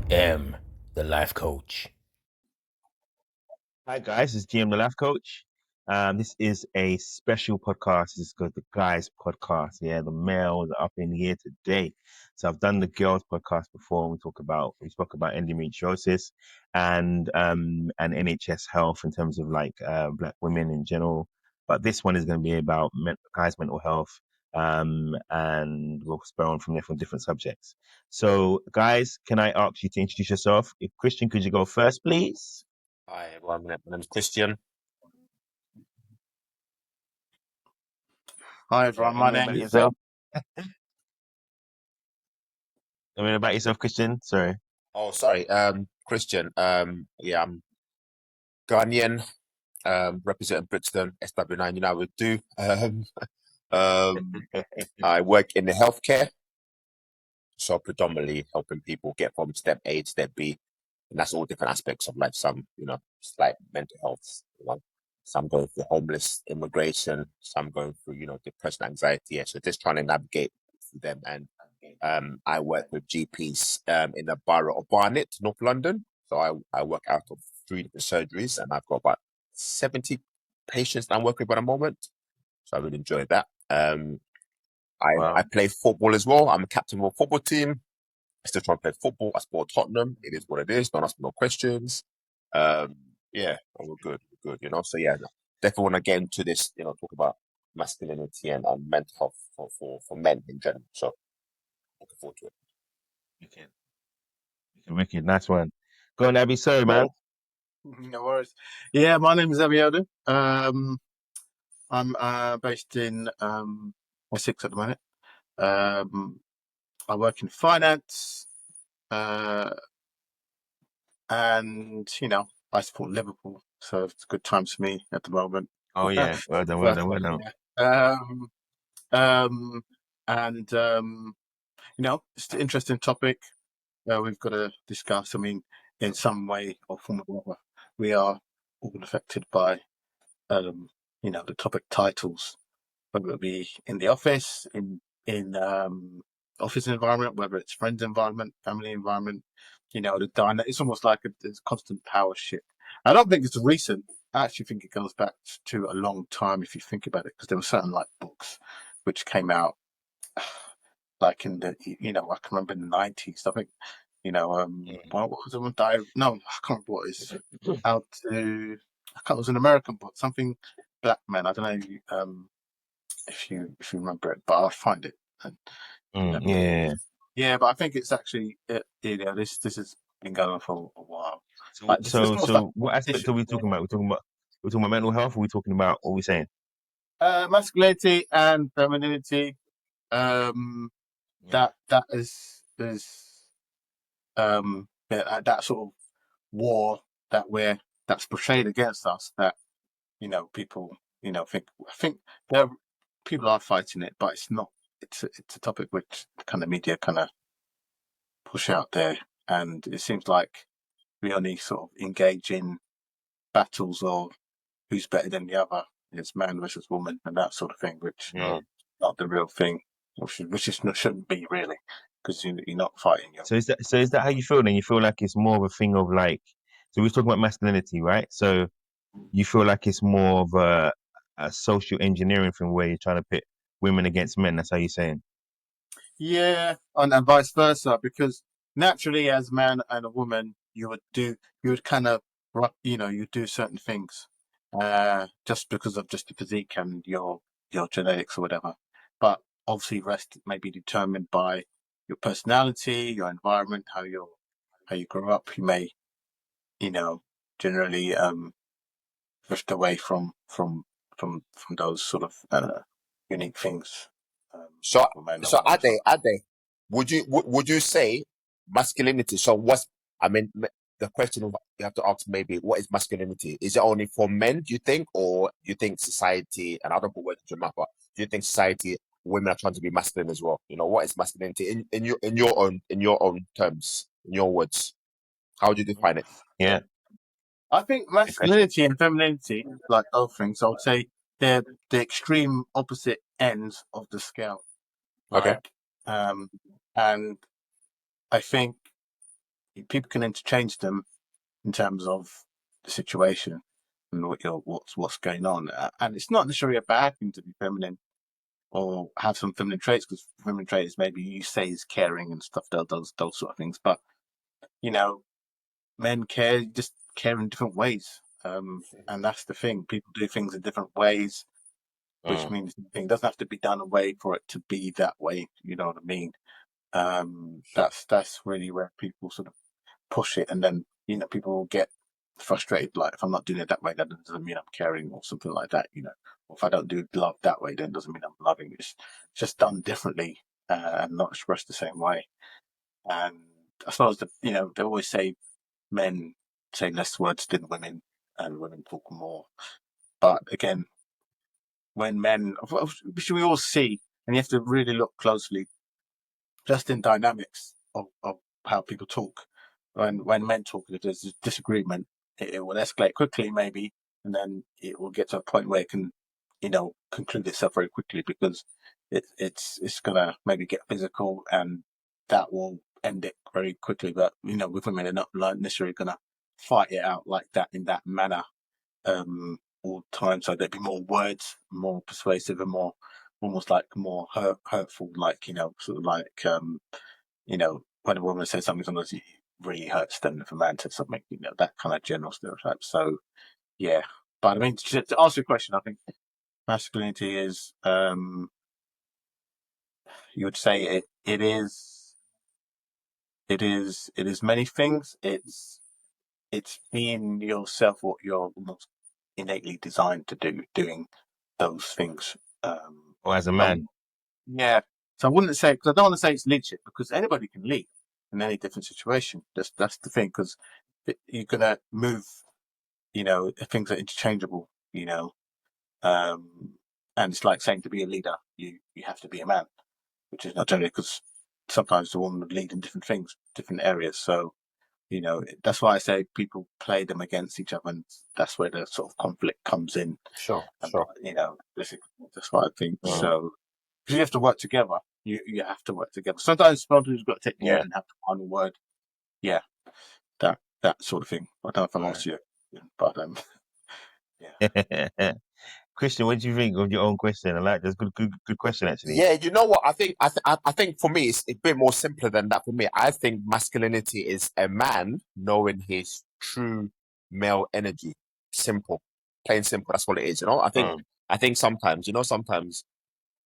GM, the life coach. Hi guys, it's GM the Life Coach. This is a special podcast. This is called the guys podcast. Yeah, the males are up in here today. So I've done the girls podcast before. We spoke about endometriosis and NHS health in terms of like black women in general. But this one is going to be about guys' mental health. And we'll spur on from there from different subjects. So guys, can I ask you to introduce yourself? If Christian, could you go first, please? Hi everyone, my name is Christian. Hi everyone, my name is yourself. I mean, about yourself, Christian. Sorry. Oh, sorry, Christian. Yeah, I'm Ghanaian, representing Brixton, SW9 United do. I work in the healthcare, so predominantly helping people get from step A to step B, and that's all different aspects of life. Some, it's like mental health. Some going through homeless, immigration. Some going through, depression, anxiety. Yeah, so just trying to navigate through them. And I work with GPs in the borough of Barnet, North London. So I work out of 3 different surgeries, and I've got about 70 patients that I'm working with at the moment. So I really enjoy that. Wow. I play football as well. I'm a captain of a football team. I still try to play football. I support Tottenham. It is what it is. Don't ask me no questions. Yeah, we're good. We're good, So yeah, definitely want to get into this, talk about masculinity and mental health for men in general. So looking forward to it. Wicked. Nice one. Go on, Abby. Sorry, man. No worries. Yeah, my name is Abiodun. I'm based in Essex at the minute. I work in finance, and I support Liverpool, so it's good times for me at the moment. Oh yeah. Well done. Well done. Well done. It's an interesting topic we've got to discuss. I mean, in some way or form or other, we are all affected by the topic titles, whether it be in the office, in office environment, whether it's friends environment, family environment, it's almost like a constant power shift. I don't think it's recent. I actually think it goes back to a long time if you think about it, because there were certain like books which came out like in the I can remember in the 90s. I think what was the one that I can't remember what it's how to. It was an American book, something black men. I don't know if you remember it, but I'll find it. And, Yeah. but I think it's actually this has been going for a while. So what aspect are we talking about? We're talking about mental health. Or are we talking about what are we saying? Masculinity and femininity. That is that sort of war that's portrayed against us, that people I think there people are fighting it, but it's not. It's a topic which the kind of media kind of push out there, and it seems like we only sort of engage in battles of who's better than the other. It's man versus woman and that sort of thing, which is not the real thing, which shouldn't be really, because you're not fighting. So is that how you feel? Then you feel like it's more of a thing of like. So we're talking about masculinity, right? So you feel like it's more of a social engineering thing where you're trying to pit women against men. That's how you're saying. Yeah, and vice versa, because naturally, as a man and a woman, you would kind of, you do certain things, just because of just the physique and your genetics or whatever. But obviously, rest may be determined by your personality, your environment, how you grow up. You may, generally drift away from those sort of unique things. So men or so women. Ade, would you say masculinity? So the question you have to ask maybe, what is masculinity? Is it only for men, do you think, or do you think society, and I don't put words in your mouth, but do you think society, women are trying to be masculine as well? What is masculinity in your own terms, in your words? How do you define it? Yeah. I think masculinity and femininity, like other things, I would say they're the extreme opposite ends of the scale. Okay. And I think, people can interchange them in terms of the situation and what's going on. And it's not necessarily a bad thing to be feminine or have some feminine traits, because feminine traits maybe you say is caring and stuff, those sort of things. But men just care in different ways, and that's the thing. People do things in different ways, which means the thing doesn't have to be done a way for it to be that way. You know what I mean? Sure. That's really where people sort of push it, and then people will get frustrated. Like, if I'm not doing it that way, that doesn't mean I'm caring, or something like that. Or if I don't do love that way, then it doesn't mean I'm loving. It's just done differently, and not expressed the same way. And I suppose they always say men say less words than women, and women talk more. But again, when men, which we all see, and you have to really look closely, just in dynamics of how people talk. When men talk, if there's a disagreement, it will escalate quickly, maybe, and then it will get to a point where it can, conclude itself very quickly, because it's gonna maybe get physical, and that will end it very quickly. But with women, they're not necessarily gonna fight it out like that, in that manner, all the time. So there'd be more words, more persuasive, and more almost like more hurtful, like sort of like when a woman says something, sometimes it really hurts them. If a man says something, that kind of general stereotype. So yeah, but I mean, to answer your question, I think masculinity is, you would say it is many things. It's being yourself, what you're almost innately designed to do, doing those things. Or as a man. Yeah. So I wouldn't say, because I don't want to say it's leadership, because anybody can lead in any different situation. That's the thing, because you're gonna move. Things are interchangeable. And it's like saying, to be a leader, you have to be a man, which is not generally, because sometimes the woman would lead in different things, different areas. So that's why I say people play them against each other, and that's where the sort of conflict comes in. Sure. And Sure. that's what I think. So, because you have to work together, you have to work together. Sometimes you've got to take the lead and have the final word. Yeah, that sort of thing. I don't know if I'm answering you, but yeah. Christian, what do you think of your own question? I like that's good question actually. Yeah, you know what? I think for me it's a bit more simpler than that. For me, I think masculinity is a man knowing his true male energy. Simple, plain simple. That's what it is. I think sometimes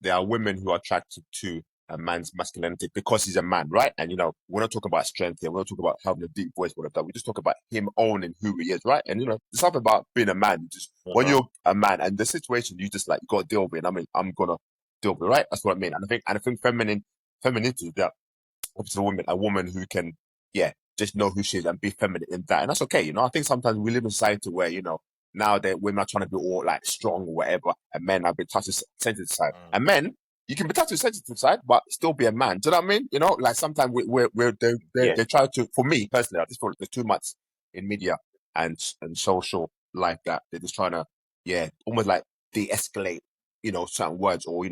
there are women who are attracted to a man's masculinity because he's a man, right? And we're not talking about strength here. We're not talking about having a deep voice, whatever. We just talk about him owning who he is, right? And there's something about being a man. When you're a man and the situation, you just like got to deal with it. I mean, I'm gonna deal with it, right? That's what I mean. And I think femininity, that obviously a woman who can, just know who she is and be feminine in that, and that's okay. I think sometimes we live in a society where now that women are trying to be all like strong or whatever, and men have been touched to the sensitive side, and men. You can be touched to the sensitive side, but still be a man. Do you know what I mean? Like sometimes they try to. For me personally, I just feel like there's too much in media and social life that they're just trying to, almost like de-escalate, certain words, or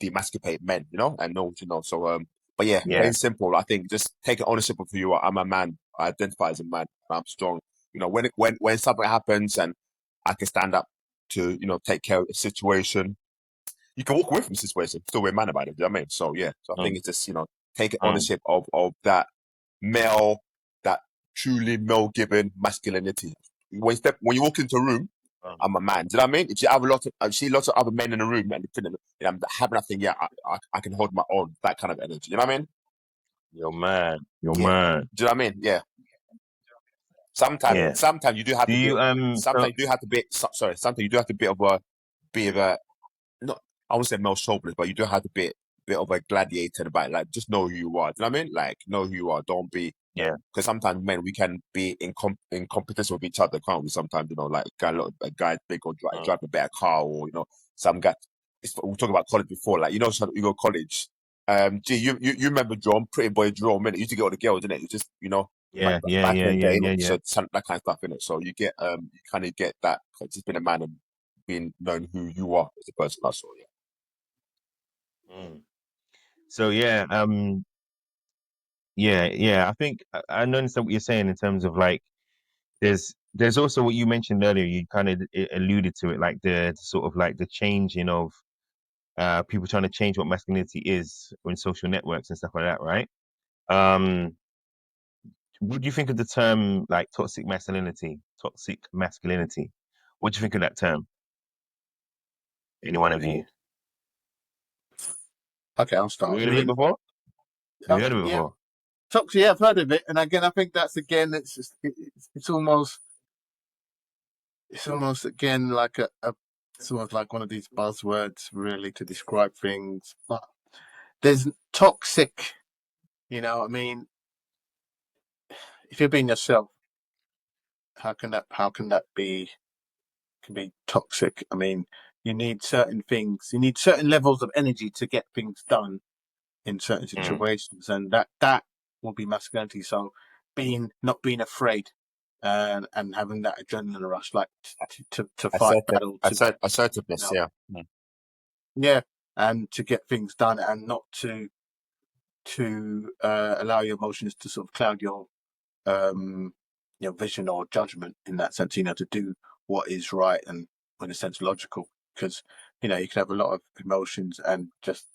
demasculate men, and know what you know. So but plain simple. I think just take ownership of who you are. I'm a man. I identify as a man. I'm strong. When something happens and I can stand up to take care of the situation, you can walk away from the situation, still be a man about it. Do you know what I mean? So so I think it's just taking ownership of that male, that truly male given masculinity. When you walk into a room, I'm a man. Do you know what I mean? If you have see lots of other men in the room and I'm having nothing, I can hold my own, that kind of energy. You know what I mean? You're man. Do you know what I mean? Yeah. Sometimes you do have do to you be. Sometimes you do have to be. Sorry. Sometimes you do have to be of a not. I won't say male chauvinist, but you do have to be a bit of a gladiator about it. Like, just know who you are. Do you know what I mean? Like, know who you are. Don't be. Because sometimes men, we can be in competition with each other, can't we? Sometimes like a guy big or drive a better car, or some guy. We talked about college before, like so you go to college. You remember Jerome, Pretty Boy Jerome? Man, it used to get all the girls, didn't it? You just back in the day, so that kind of stuff in it. So you get you kind of get that just being a man and being known who you are as a person. That's all. So I think I understand what you're saying in terms of like there's also what you mentioned earlier. You kind of alluded to it, like the sort of like the changing of people trying to change what masculinity is on social networks and stuff like that, right? Um, what do you think of the term like toxic masculinity? Toxic masculinity. What do you think of that term? Any one of you? Okay, I'll Have start. you I heard of it mean, before? Have you heard of it yeah, before? toxic. Yeah, I've heard of it, and again, I think that's again, it's almost again like it's almost like one of these buzzwords really to describe things. But there's toxic. You know, I mean, if you're being yourself, how can that be can be toxic? I mean, you need certain things. You need certain levels of energy to get things done in certain Mm. situations, and that will be masculinity. So, not being afraid, and having that adrenaline rush, like to fight battle, to you Assertiveness, know, yeah. yeah, and to get things done, and not to allow your emotions to sort of cloud um your vision or judgment in that sense. You know, to do what is right and in a sense logical, because you know you can have a lot of emotions and just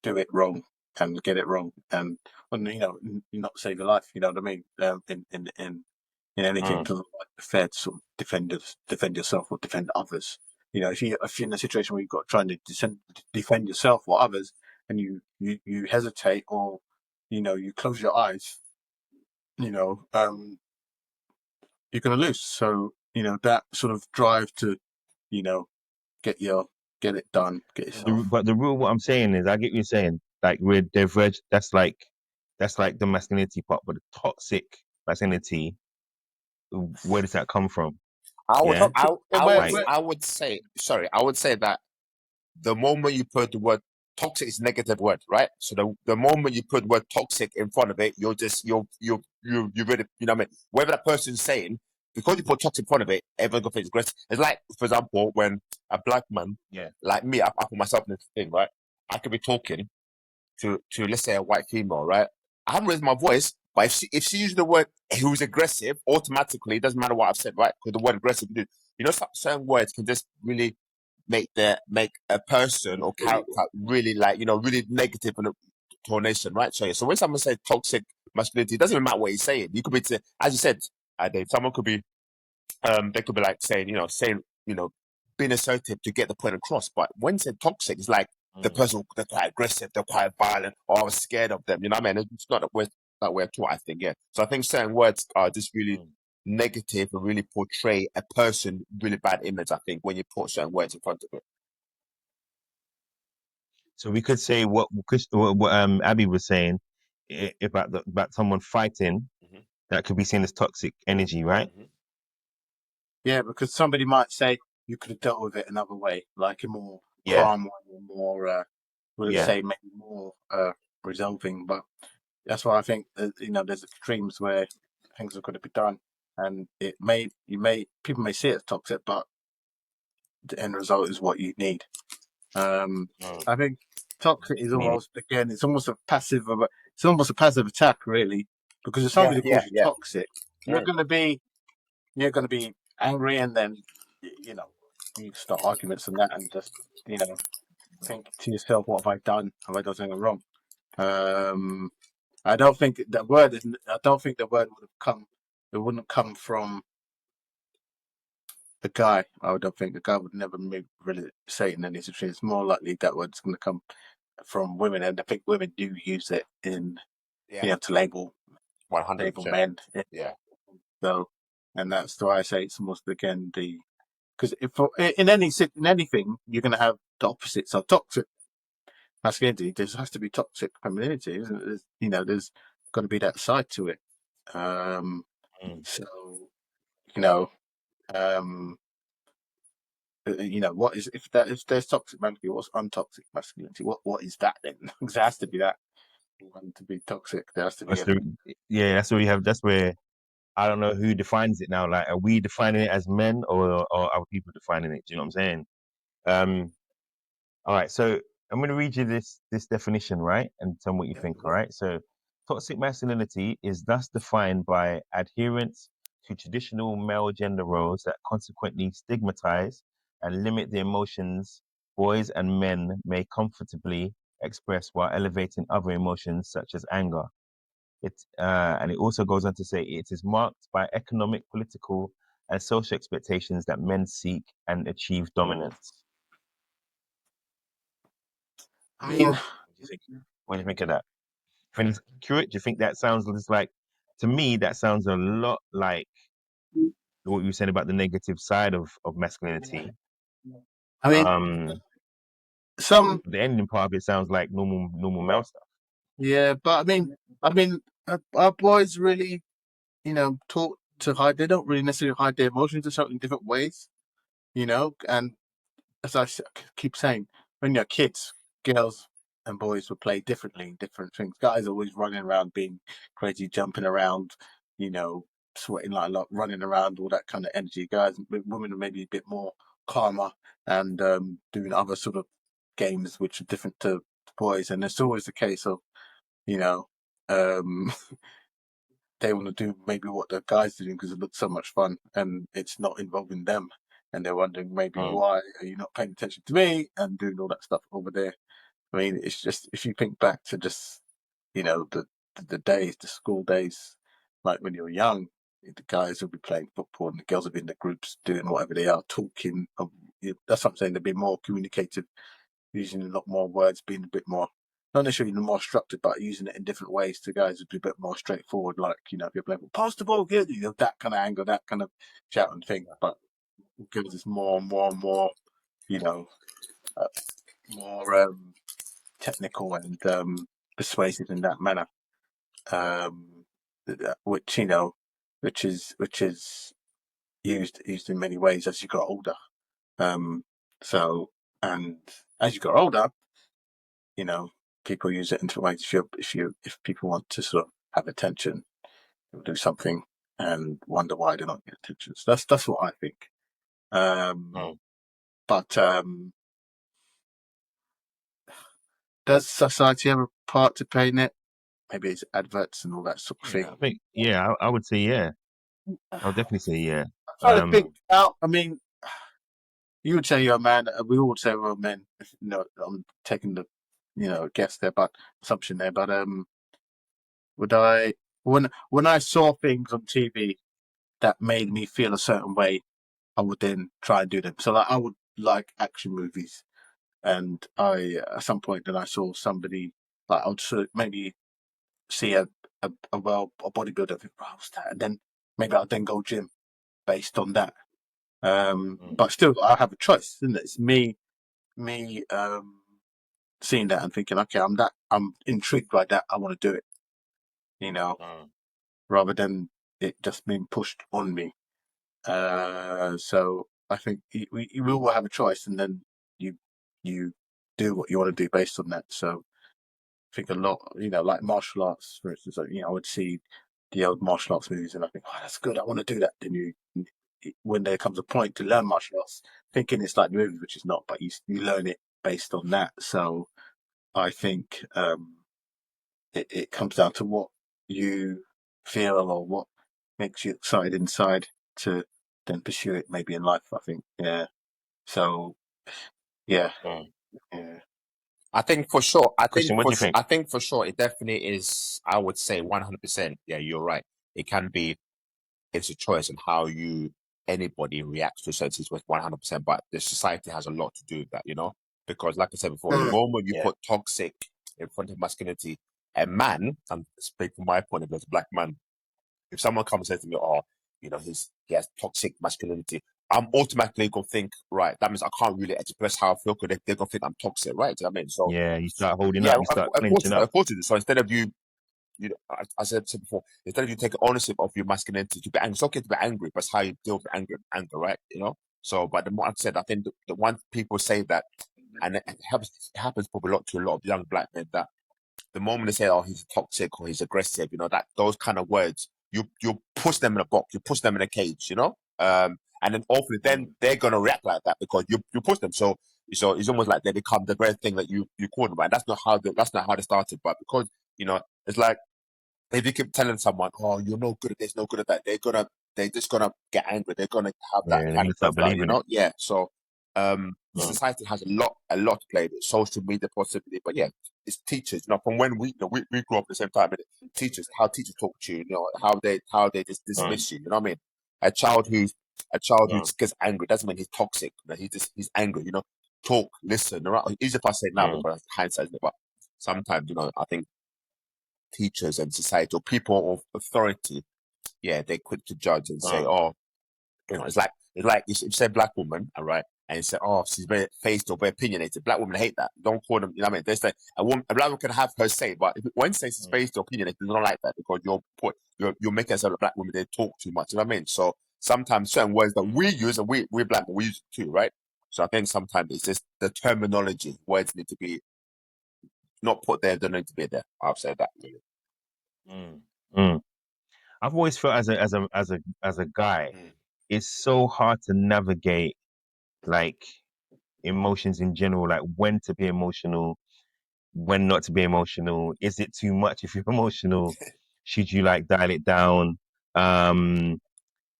do it wrong and get it wrong, and you know, not save your life. You know what I mean? In anything, Mm. to fair to sort of defend yourself or defend others. You know, if you're in a situation where you've got trying to defend yourself or others, and you hesitate, or you know you close your eyes, you know, you're going to lose. So you know that sort of drive to, you know, get it done, get yourself. But the real what I'm saying is, I get what you're saying. Like we're diverged. That's like the masculinity part, but the toxic masculinity. Where does that come from? I would, Yeah, Toxic. like I would say, sorry, I would say that the moment you put the word toxic is a negative word, right? So the moment you put the word toxic in front of it, you're just you really, you know what I mean? Whatever that person's saying, because you put toxic in front of it, everyone's gonna think it's aggressive. It's like, for example, when a black man yeah, like me, I put myself in this thing, right? I could be talking to let's say a white female, right? I haven't raised my voice, but if she uses the word who's aggressive, automatically it doesn't matter what I've said, right? Because the word aggressive, you know, certain words can just really make a person or character really, like, you know, really negative in a tonation, right? So when someone says toxic masculinity, it doesn't even matter what he's saying. You could be as you said, Dave, someone could be they could be like saying, you know, being assertive to get the point across. But when said toxic, it's like the mm. person, they're quite aggressive, they're quite violent, or I was scared of them. You know what I mean? It's not that we're taught, I think, yeah. So I think certain words are just really Mm. negative and really portray a person really bad image, I think, when you put certain words in front of it. So we could say what Abby was saying about someone fighting Mm-hmm. that could be seen as toxic energy, right? Mm-hmm. Yeah, because somebody might say you could have dealt with it another way, like a more Yeah, calm one, or more, would yeah. say maybe more resolving. But that's why I think that, you know, there's extremes where things are going to be done, and people may see it as toxic, but the end result is what you need. Mm. I think toxic is Need it. almost, again, it's almost a passive attack, really, because if Yeah, somebody yeah, calls you yeah. toxic, you're going to be angry, and then you know you start arguments and that, and just, you know, think to yourself, what have I done? Have I done something wrong? Um, I don't think the word is. I don't think the word would have come. It wouldn't come from the guy. I don't think the guy would never really say it in any situation. It's more likely that word's going to come from women, and I think women do use it in, Yeah, you know, to label 100%. men. Yeah. So, and that's why I say it's almost again the, because if in anything you're going to have the opposite. So toxic masculinity, there has to be toxic femininity, isn't it? You know, there's got to be that side to it. Um, Mm. so you know, um, you know, what is, if there's toxic masculinity, what's untoxic masculinity? What is that then? Because there has to be that one to be toxic. There has to be That's the yeah. That's where we have. That's where I don't know who defines it now. Like, are we defining it as men, or are people defining it? Do you know what I'm saying? Um. All right. So I'm going to read you this definition, right, and tell me what you think. All right. So Toxic masculinity is thus defined by adherence to traditional male gender roles that consequently stigmatize and limit the emotions boys and men may comfortably express while elevating other emotions such as anger. And it also goes on to say it is marked by economic, political, and social expectations that men seek and achieve dominance. I mean, What do you think? What do you think of that? When it's accurate, do you think that sounds just like, to me, that sounds a lot like what you said about the negative side of masculinity. I mean, some, The ending part of it sounds like normal male stuff. yeah, but our boys really, taught to hide. They don't really necessarily hide their emotions in certain different ways, and as keep saying, when you're kids, girls and boys will play differently in different things. Guys are always running around, being crazy, jumping around, sweating like a lot, running around, all that kind of energy. Guys, women are maybe a bit more calmer and doing other sort of games which are different to boys. And it's always the case of, you know, um, they want to do maybe what the guys are doing because it looks so much fun and it's not involving them. And they're wondering maybe why are you not paying attention to me and doing all that stuff over there. I mean, it's just, if you think back to just, the days, the school days, like when you were young, the guys will be playing football and the girls will be in the groups doing whatever they are, talking. That's what I'm saying. They'll be more communicative, using a lot more words, being a bit more, not necessarily more structured, but using it in different ways to guys would be a bit more straightforward. Like, if you're playing, pass the ball, good, that kind of angle, that kind of shouting thing. But girls is more and more and more, uh, more technical and persuasive in that manner. Which which is used in many ways as you got older. So, and as you got older, people use it in different ways. If people want to sort of have attention, they'll do something and wonder why they're not getting attention. So that's what I think. But does society have a part to play in it? Maybe it's adverts and all that sort of thing. I think, I would say, yeah. I would definitely say, yeah. I'm trying to think out. I mean, you would say you're a man. We all would say we're men. I'm taking the, guess there, but assumption there. But would I, when I saw things on TV that made me feel a certain way, I would then try and do them. So like, I would like action movies, and I at some point then I saw somebody, like I would maybe see a bodybuilder, and think, wow, what's that? And then maybe I'd then go gym based on that. But still, I have a choice, isn't it? It's me seeing that and thinking, okay, I'm intrigued by that. I want to do it, rather than it just being pushed on me. So I think we will have a choice, and then you do what you want to do based on that. So I think a lot, like martial arts, for instance. I would see the old martial arts movies, and I think, oh, that's good. I want to do that. Then when there comes a point to learn martial arts, thinking it's like the movie, which is not, but you learn it based on that. So I think it comes down to what you feel or what makes you excited inside to then pursue it maybe in life, I think. Yeah. So, yeah. Yeah. I think for sure. Christian, what do you think? I think for sure, it definitely is. I would say 100%. Yeah, you're right. It can be. It's a choice on how anybody reacts to certain situations. 100%. But the society has a lot to do with that, because like I said before, the moment you put toxic in front of masculinity, a man, I'm speaking from my point of view as a black man, if someone comes and says to me, "Oh, he has toxic masculinity," I'm automatically gonna think, right, that means I can't really express how I feel because they're gonna think I'm toxic, right? Do you know what I mean? So Yeah, you start holding yeah, up, you start clenching up. of course it is. So instead of I said before, instead of you taking ownership of your masculinity to be angry, it's okay to be angry, but it's how you deal with anger, right? So, but the more I've said, I think the one people say that, and it happens probably to a lot of young black men, that the moment they say, "Oh, he's toxic" or "he's aggressive," that those kind of words, you push them in a box, you push them in a cage, and then hopefully then they're gonna react like that because you push them. So it's almost like they become the very thing that you call them. Right? That's not how they started, but because it's like if you keep telling someone, "Oh, you're no good at this, no good at that," they're just gonna get angry. They're gonna have Yeah, that they're kind gonna of start self-doubt, you believing it. know? Yeah. So, Mm, society has a lot to play with social media possibly, but yeah, it's teachers. You know, from when we grew up at the same time, and teachers, how teachers talk to you, you know, how they just mm, dismiss you. You know what I mean? A child who's a child who mm, gets angry doesn't mean he's toxic. You know, he's angry. You know, talk, listen. Right? Easy if I say now, mm, but hindsight, but sometimes, you know, I think teachers and society or people of authority, yeah, they're quick to judge and say, mm, oh, you know, it's like if you say black woman, all right, and you say, oh, she's very faced or very opinionated. Black women hate that. Don't call them. You know what I mean? They say a black woman can have her say, but if one says she's mm, faced or opinionated, they don't like that because you're making yourself a black woman. They talk too much. You know what I mean? So sometimes certain words that mm, we use and we're black, we use it too, right? So I think sometimes it's just the terminology. Words need to be not put there. They don't need to be there. I've said that. Really. mm, mm. I've always felt as a guy, Mm. it's so hard to navigate like emotions in general, like when to be emotional, when not to be emotional. Is it too much if you're emotional? Should you like dial it down? Um,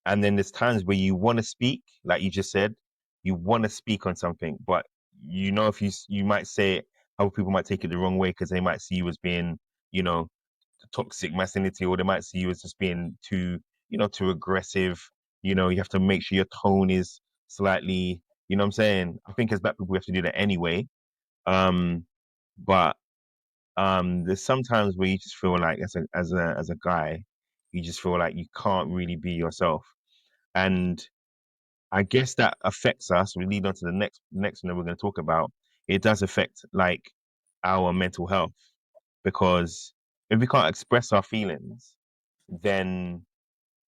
and then there's times where you want to speak, like you just said, you want to speak on something, but you know if you might say it, other people might take it the wrong way because they might see you as being, you know, toxic masculinity, or they might see you as just being too, too aggressive. You have to make sure your tone is slightly, you know what I'm saying? I think as black people we have to do that anyway. Um, but there's sometimes where you just feel like as a guy, you just feel like you can't really be yourself. And I guess that affects us. We lead on to the next one that we're going to talk about. It does affect like our mental health, because if we can't express our feelings, then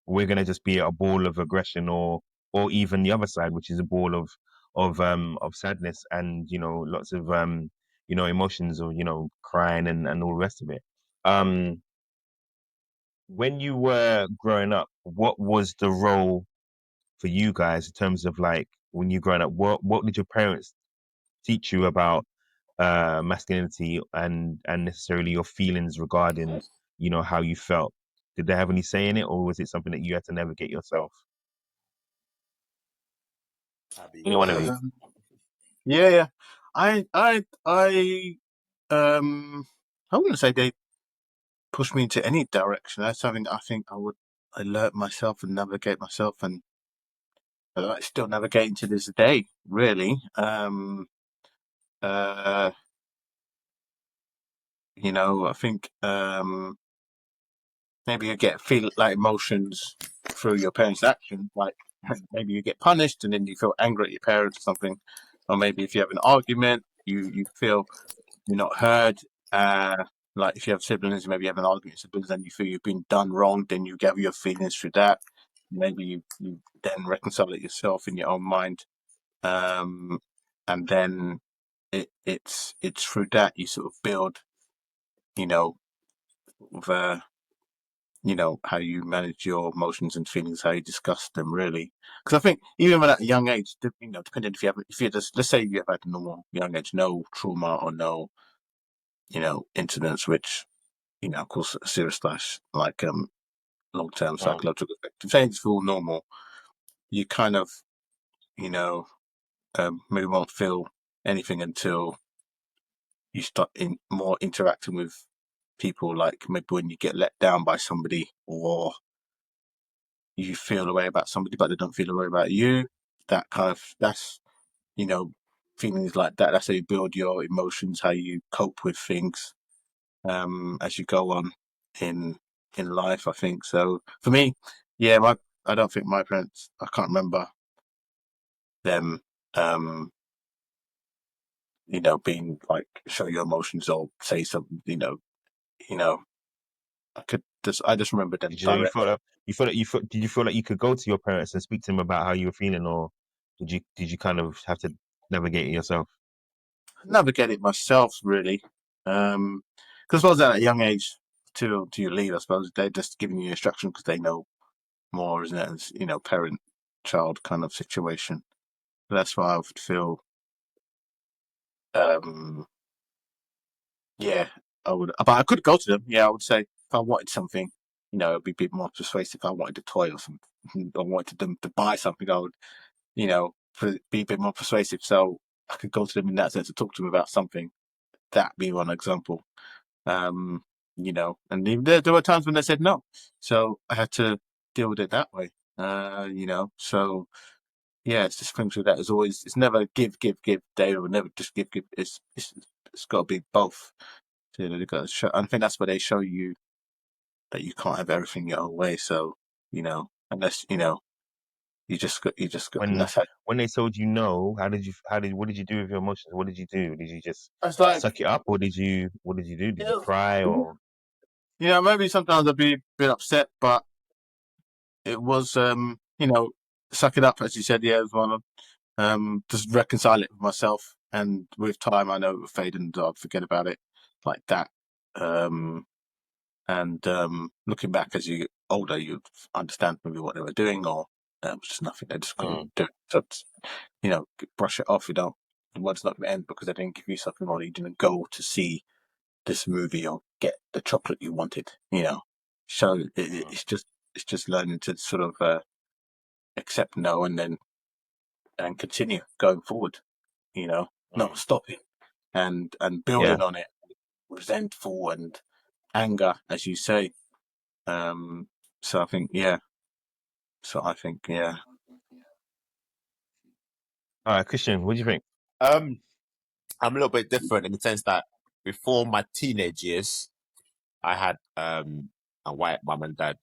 we're gonna just be a ball of aggression, or even the other side, which is a ball of sadness, and lots of emotions, or crying, and all the rest of it. Um, when you were growing up, what was the role for you guys in terms of like when you growing up? What did your parents teach you about masculinity, and necessarily your feelings regarding how you felt? Did they have any say in it, or was it something that you had to navigate yourself? Abby, Any one of you? Yeah, yeah. I I wouldn't say they pushed me into any direction. That's something I think I learnt myself and navigate myself, and I still navigating to this day, really. Uh, I think maybe you feel like emotions through your parents' actions, like maybe you get punished and then you feel angry at your parents or something, or maybe if you have an argument, you feel you're not heard. Like if you have siblings, maybe you have an argument with siblings and you feel you've been done wrong, then you gather your feelings through that. Maybe you then reconcile it yourself in your own mind, um, and then it's through that you sort of build, you know, the how you manage your emotions and feelings, how you discuss them, really. Because I think even at a young age, depending if you just, let's say you have at a normal young age, no trauma or no incidents which cause serious slash like long term Mm, psychological effect. If things feel normal, you kind of you know maybe won't feel anything until you start more interacting with people, like maybe when you get let down by somebody, or you feel a way about somebody but they don't feel a way about you. That's feelings like that. That's how you build your emotions, how you cope with things as you go on in life, I think. So for me, yeah, I don't think my parents, I can't remember them um being like show your emotions or say something, you know I just remember them did you you feel directly. like you feel like did you feel like you could go to your parents and speak to them about how you were feeling, or did you kind of have to navigate it yourself? Navigate it myself, really. Because I was at a young age to your lead, I suppose they're just giving you instruction because they know more, isn't it? As parent child kind of situation. That's why I would feel, um, yeah, I would, but I could go to them. Yeah, I would say I wanted something, you know, it'd be a bit more persuasive. If I wanted a toy or something, I wanted them to buy something, I would, you know, be a bit more persuasive. So I could go to them in that sense and talk to them about something. That be one example. You know, and there were times when they said no, so I had to deal with it that way. You know, so yeah, it's just things with that. It's always, it's never give. They will never just give. It's got to be both. So, you know, they've got to show, I think that's where they show you that you can't have everything your own way. So, you know, unless, you know, you just got, and that's how. When they told you no, what did you do with your emotions? What did you do? Did you just It's like, suck it up, or what did you do? Did you you cry, or? know, maybe sometimes I'd be a bit upset, but it was, you know, suck it up, as you said. Yeah, it was one of, just reconcile it with myself, and with time, I know it will fade, and I'll forget about it like that. And looking back as you get older, you understand maybe what they were doing, or it was just nothing. They just couldn't do it. So, you know, brush it off. You don't. The world's not going to end because they didn't give you something, or you didn't go to see this movie or get the chocolate you wanted. You know, so it's just learning to sort of accept no, and then continue going forward. You know, not stopping and building on it, resentful and anger, as you say. So I think, yeah. All right, Christian, what do you think? I'm a little bit different in the sense that before my teenage years, I had a white mum and dad,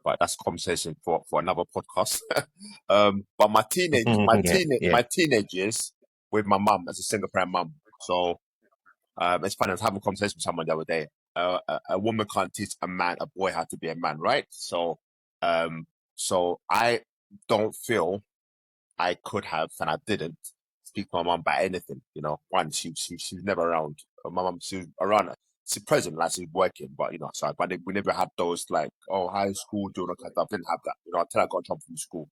but that's a conversation for another podcast. But my Yeah. teenage years with my mum as a single parent mum. So it's funny. I was having a conversation with someone the other day. A woman can't teach a boy how to be a man, right? So so I don't feel I could have, and I didn't speak to my mum about anything. You know, one, she was never around. My mum, she was around. She's present, like she's working, but you know, so but we never had those like, oh, high school, doing all kind of stuff. Didn't have that. You know, until I got in trouble from school.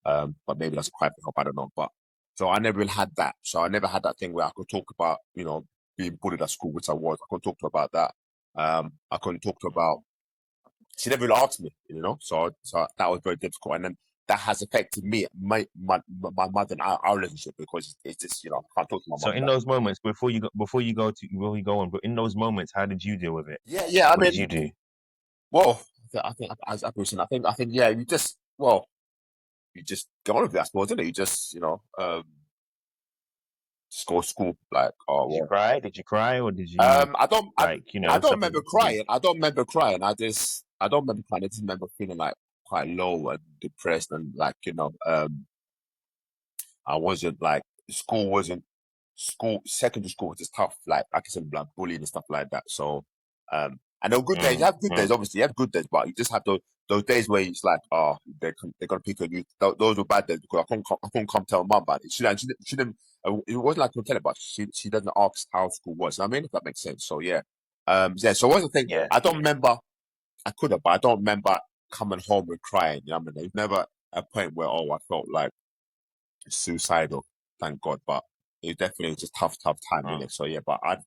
But maybe that's a quite help. I don't know. But so I never really had that. So I never had that thing where I could talk about, you know, being bullied at school, which I was. I couldn't talk to her about that. I couldn't talk to her about. She never really asked me, you know. So that was very difficult, and then that has affected me, my mother and our relationship, because it's just, you know, I can't talk to my So mom. in those moments, before you go on, but in those moments, how did you deal with it? Yeah. I What did mean, you do? well, I think as a person, I think, yeah, you just go on with it, I suppose, isn't it? You just, you know, just go to school, like, oh, Did you well. cry? Did you cry, or did you I don't something? remember crying. I don't remember crying. I don't remember crying. I just remember feeling like quite low and depressed, and like, you know, I wasn't like, secondary school was just tough. Like I said, like bullying and stuff like that. So, and there were good days. You have good days, obviously. You have good days, but you just have those days where it's like, oh, they're gonna pick on you. Those were bad days because I couldn't come tell mum about it. She didn't. It wasn't like I could tell her, but she doesn't ask how school was. I mean, if that makes sense. So yeah, yeah. So what's the thing? Yeah. I don't remember. I could have, but I don't remember coming home and crying. You know what I mean? There's never a point where, oh, I felt like suicidal, thank God, but it definitely was just tough time in it. So yeah, but I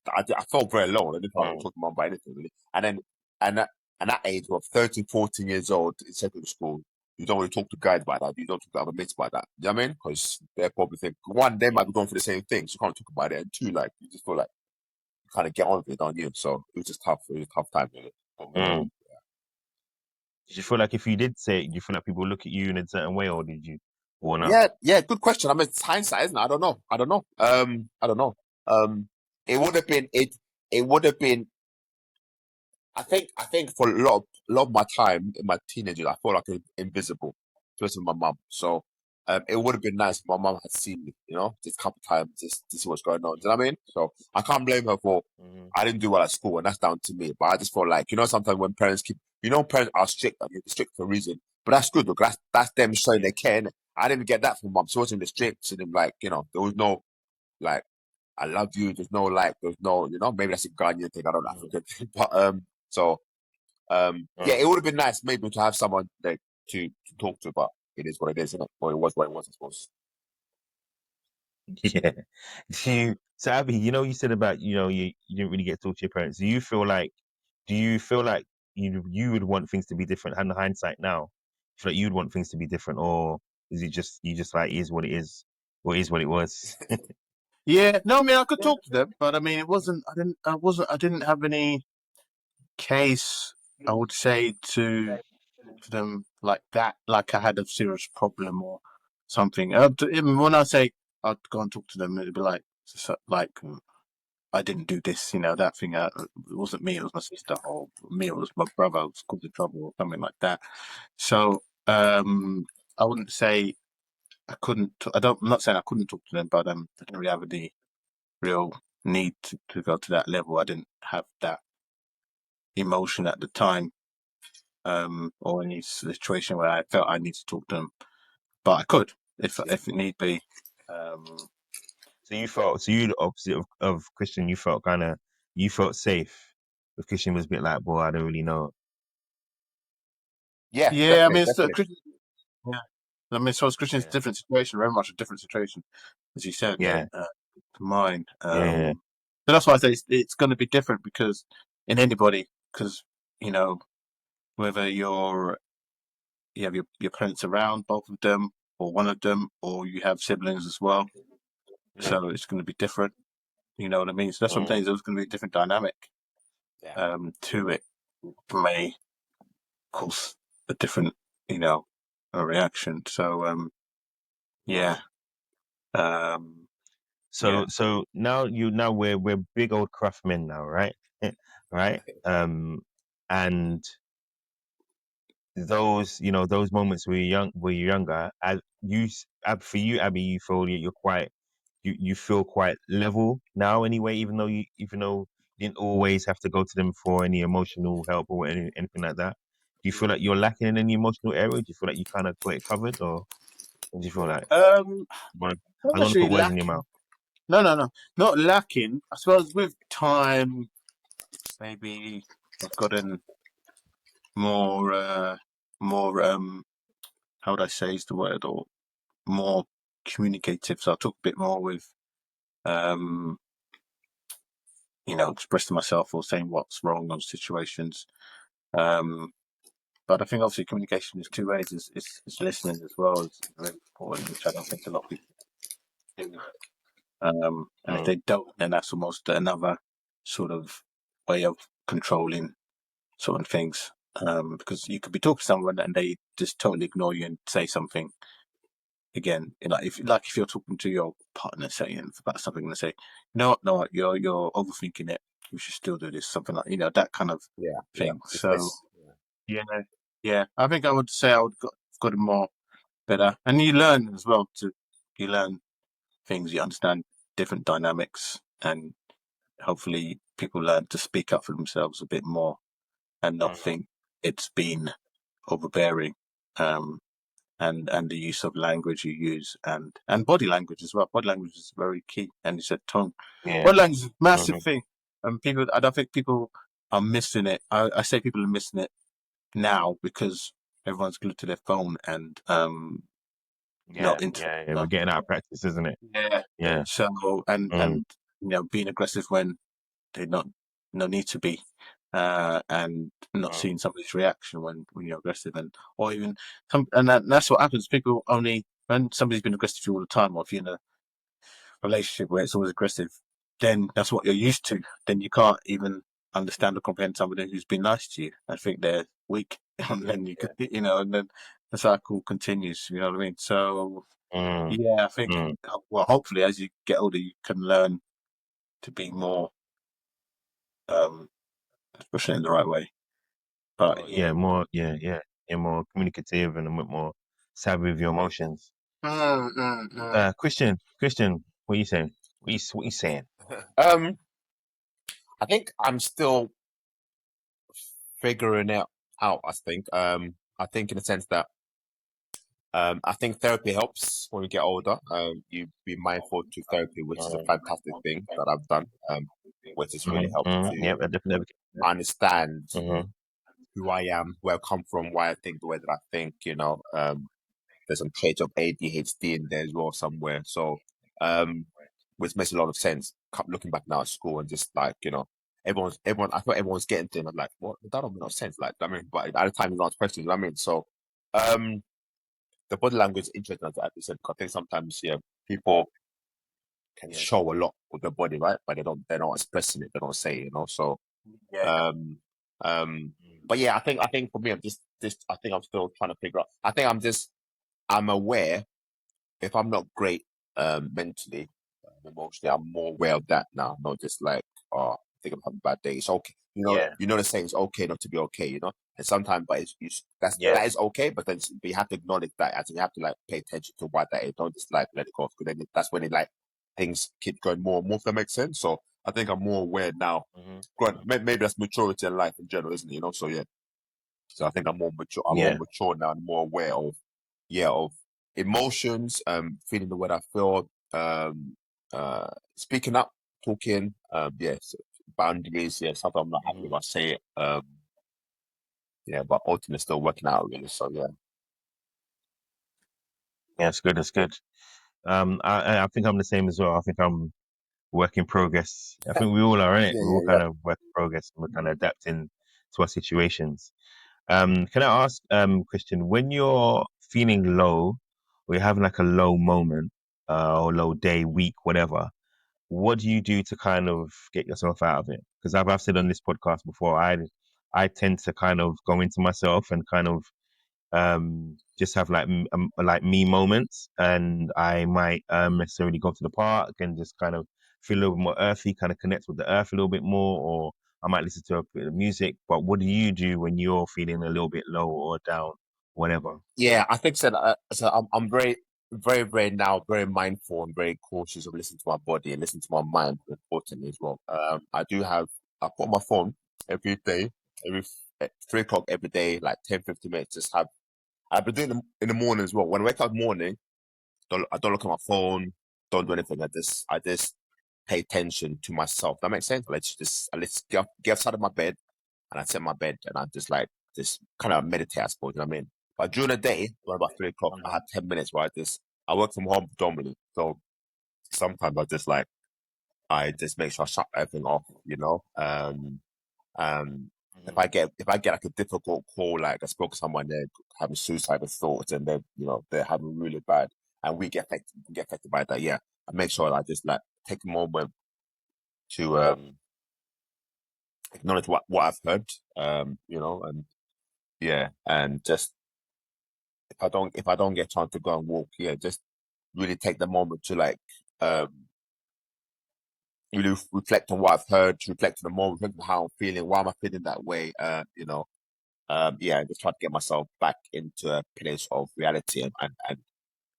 felt very alone. I didn't want to talk to mum about anything really. And then and that age of 13, 14 years old in secondary school, you don't really talk to guys about that. You don't talk to other mates about that. You know what I mean? Because they probably think, one, they might be going for the same thing, so you can't talk about it. And two, like you just feel like you kind of get on with it, don't you? So it was just tough. It was a tough time really. Did you feel like if you did say it, did you feel like people look at you in a certain way, or did you, or not? Yeah, good question. I mean, it's hindsight, isn't it? I don't know. I don't know. It would have been it would have been. I think for a lot of my time in my teenagers, I felt like invisible, especially my mum. So it would have been nice if my mum had seen me, you know, just a couple of times, just to see what's going on. Do you know what I mean? So I can't blame her for I didn't do well at school, and that's down to me. But I just felt like, you know, sometimes when parents parents are strict, and they're strict for a reason. But that's good, look, that's them showing they care. Innit? I didn't get that from mum. She wasn't strict. She didn't, like, you know, there was no like I love you. There's no like, there's no, you know, maybe that's a Ghanaian thing. I don't know, African thing. But so yeah, it would have been nice maybe to have someone like to talk to, but it is what it is, isn't it? Or it was what it was, I suppose. Yeah. So Abby, you know, you said about, you know, you didn't really get to talk to your parents. Do you feel like you would want things to be different. And the hindsight now, you feel like you'd want things to be different, or is it just you just like is what it is, or is what it was? Yeah, no, I mean I could talk to them, but I mean it wasn't. I didn't have any case. I would say to them like that, like I had a serious problem or something. Even when I say I'd go and talk to them, it'd be like I didn't do this, that thing. It wasn't me, it was my sister, or me, it was my brother who was causing trouble, or something like that. So I wouldn't say I couldn't. I'm not saying I couldn't talk to them, but I didn't really have any real need to go to that level. I didn't have that emotion at the time, or any situation where I felt I need to talk to them. But I could if it need be. So you the opposite of Christian. You felt safe. With Christian was a bit like, boy, I don't really know. Yeah, Yeah, I definitely, mean, it's definitely. yeah. I mean, so it's Christian's Yeah, different situation, very much a different situation, as you said, yeah, to mine. yeah. So that's why I say it's going to be different because in anybody, because you know whether you have your parents around, both of them, or one of them, or you have siblings as well. Yeah. So it's going to be different. You know what I mean? So that's what I'm Mm. saying. There's going to be a different dynamic Yeah. to it. May cause a different, a reaction. So yeah, um, yeah. So now we're big old craft men now, right? Right? And those moments where you're younger, for you, Abby, you feel you're quite you feel quite level now anyway, even though you didn't always have to go to them for any emotional help or anything like that. Do you feel like you're lacking in any emotional area? Do you feel like you kind of got it covered, or what do you feel like? Um, I not don't want to put necessarily words in your lacking. mouth. No, not lacking. I suppose with time, maybe I've gotten more, more. How would I say is the word, or more communicative. So I talk a bit more with, um, expressing myself or saying what's wrong on situations. Um, but I think obviously communication is two ways. It's listening as well is very important, which I don't think a lot of people do. And if Mm, they don't, then that's almost another sort of way of controlling certain things. Because you could be talking to someone and they just totally ignore you and say something again. If you're talking to your partner saying about something and they say, no, you're overthinking it. You should still do this. Something like that kind of Yeah, yeah. thing. It's So less. Yeah. yeah, yeah. I think I would say I would got it more better, and you learn as well. You learn things. You understand different dynamics, and hopefully people learn to speak up for themselves a bit more and not mm, think it's been overbearing. And the use of language you use and body language as well. Body language is very key, and you said tone. yeah. Body language is a massive Hmm. thing, and I don't think people are missing it. I say people are missing it now because everyone's glued to their phone and Yeah, not into yeah, yeah. We're getting out of practice, isn't it? yeah. Yeah. So Mm, being aggressive when they not no need to be, and not mm, seeing somebody's reaction when you're aggressive, and or even that's what happens. People only when somebody's been aggressive to you all the time, or if you're in a relationship where it's always aggressive, then that's what you're used to. Then you can't even understand or comprehend somebody who's been nice to you. I think they're weak, and then and then the cycle continues. You know what I mean? So mm, yeah, I think mm. well, hopefully, as you get older, you can learn to be more, pushing it in the right way. But yeah. You're more communicative and a bit more savvy with your emotions. Mm, mm, mm. Christian, what are you saying? What you saying? Um, I think I'm still figuring it out. I think in the sense that I think therapy helps when you get older. You be mindful to therapy, which is a fantastic thing that I've done. Which has really helped Yep, to I definitely. understand Mm-hmm. who I am, where I come from, why I think the way that I think. There's some traits of ADHD in there as well somewhere. So, which makes a lot of sense. Looking back now at school and just like I thought everyone's getting to it. I'm like, what? That don't make no sense. Like, I mean, but at the time, you ask questions. I mean, so, the body language is interesting, as you said. 'Cause I think sometimes, yeah, people can Yeah. show a lot with their body, right? But they're not expressing it. They don't say it, you know. So, Yeah. um, but yeah, I think for me, I think I'm still trying to figure out. I'm aware if I'm not great, mentally, emotionally, I'm more aware of that now. Not just like, oh, I think I'm having a bad day. It's okay. Yeah. The saying it's okay not to be okay. And sometimes, but Yeah. that is okay. But then you have to acknowledge that, as in you have to like pay attention to why that is. Don't just like let it go. Because then that's when things keep going more and more. If that makes sense. So I think I'm more aware now. Maybe that's maturity in life in general, isn't it? So yeah. So I think I'm more mature. I'm more Yeah. mature now and more aware of emotions, feeling the way I feel, speaking up, talking, yes, boundaries, yeah, something I'm not happy with, I say it, yeah, but ultimately still working out really. So yeah, Yeah, it's good. It's good. I think I'm the same as well. I think I'm work in progress. I think we all are, innit? yeah, We're all yeah, kind of work in progress. We're kind of adapting to our situations. Can I ask, Christian, when you're feeling low, or you're having like a low moment, or low day, week, whatever, what do you do to kind of get yourself out of it? Because I've said on this podcast before, I tend to kind of go into myself and kind of just have like me moments, and I might necessarily go to the park and just kind of feel a little bit more earthy, kind of connect with the earth a little bit more, or I might listen to a bit of music. But what do you do when you're feeling a little bit low or down, whatever? yeah. I think so. So I'm very, very, very now very mindful and very cautious of listening to my body and listening to my mind, importantly as well. I put on my phone every day, at 3 o'clock every day, like 10-15 minutes. I've been doing it in the morning as well. When I wake up in the morning, I don't look at my phone, don't do anything. I just pay attention to myself. That makes sense. I let's get outside of my bed, and I sit in my bed and I just kind of meditate, I suppose. You know what I mean? But during the day, around about 3 o'clock, I had 10 minutes where I work from home predominantly. So sometimes I just make sure I shut everything off. Um, if I get like a difficult call, like I spoke to someone, they're having suicidal thoughts and they're having really bad, and we get affected by that. Yeah, I make sure that I just like take a moment to acknowledge what I've heard, and yeah, and just if I don't get a chance to go and walk, yeah, just really take the moment to like really reflect on what I've heard, to reflect on the moment, reflect on how I'm feeling, why am I feeling that way, yeah, just try to get myself back into a place of reality, and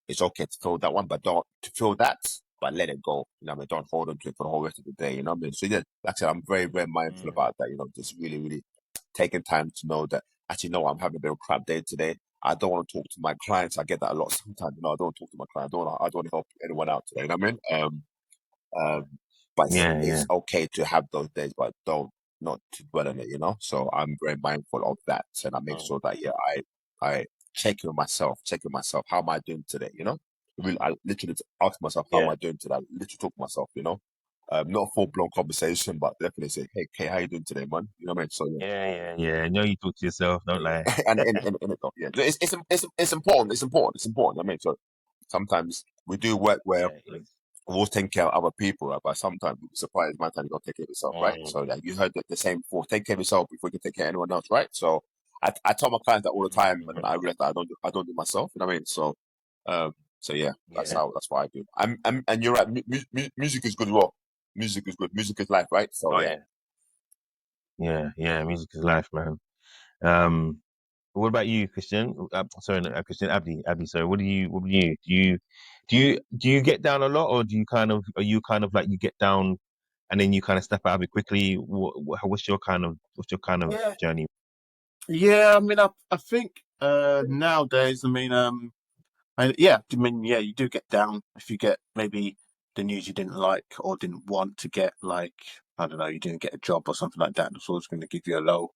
it's okay to feel that one, but don't to feel that, but let it go. I mean, don't hold on to it for the whole rest of the day. You know what I mean? So yeah, like I said, I'm very, very mindful about that. Just really, really taking time to know that actually, no, I'm having a bit of a crap day today. I don't want to talk to my clients. I get that a lot sometimes. I don't want to talk to my clients. I don't want to help anyone out today. You know what I mean? Um, but Yeah, yeah, it's okay to have those days, but don't not to dwell on it. So I'm very mindful of that, and I make sure that yeah, I check in with myself, how am I doing today? Really, I literally ask myself, how am yeah, I doing today? I literally talk to myself, not a full blown conversation, but definitely say, hey, Kay, how you doing today, man? You know what I mean? So yeah. yeah, yeah, yeah. I know you talk to yourself, don't lie. Yeah. And yeah, it's important. It's important. It's important. I mean, so sometimes we do work where Yeah, it is. we're always taking care of other people, right? But sometimes you'll be surprised by the time you got to take care of yourself, right? So yeah, you heard the same before. Take care of yourself before you can take care of anyone else, right? So I tell my clients that all the time, and I realize that I don't do myself. You know what I mean? Um, so yeah, Yeah, that's what I do. And you're right. Music is good as well. Music is good. Music is life, right? So oh yeah. yeah, yeah, yeah. Music is life, man. Um, what about you, Christian? Sorry, not Christian, Abdi. Sorry, what do you do you get down a lot, or are you kind of like you get down and then you kind of step out of it quickly? What's your kind of Yeah. journey? Yeah. I mean, I think nowadays, yeah, you do get down if you get maybe the news you didn't like or didn't want to get, like, I don't know, you didn't get a job or something like that. That's always going to give you a low.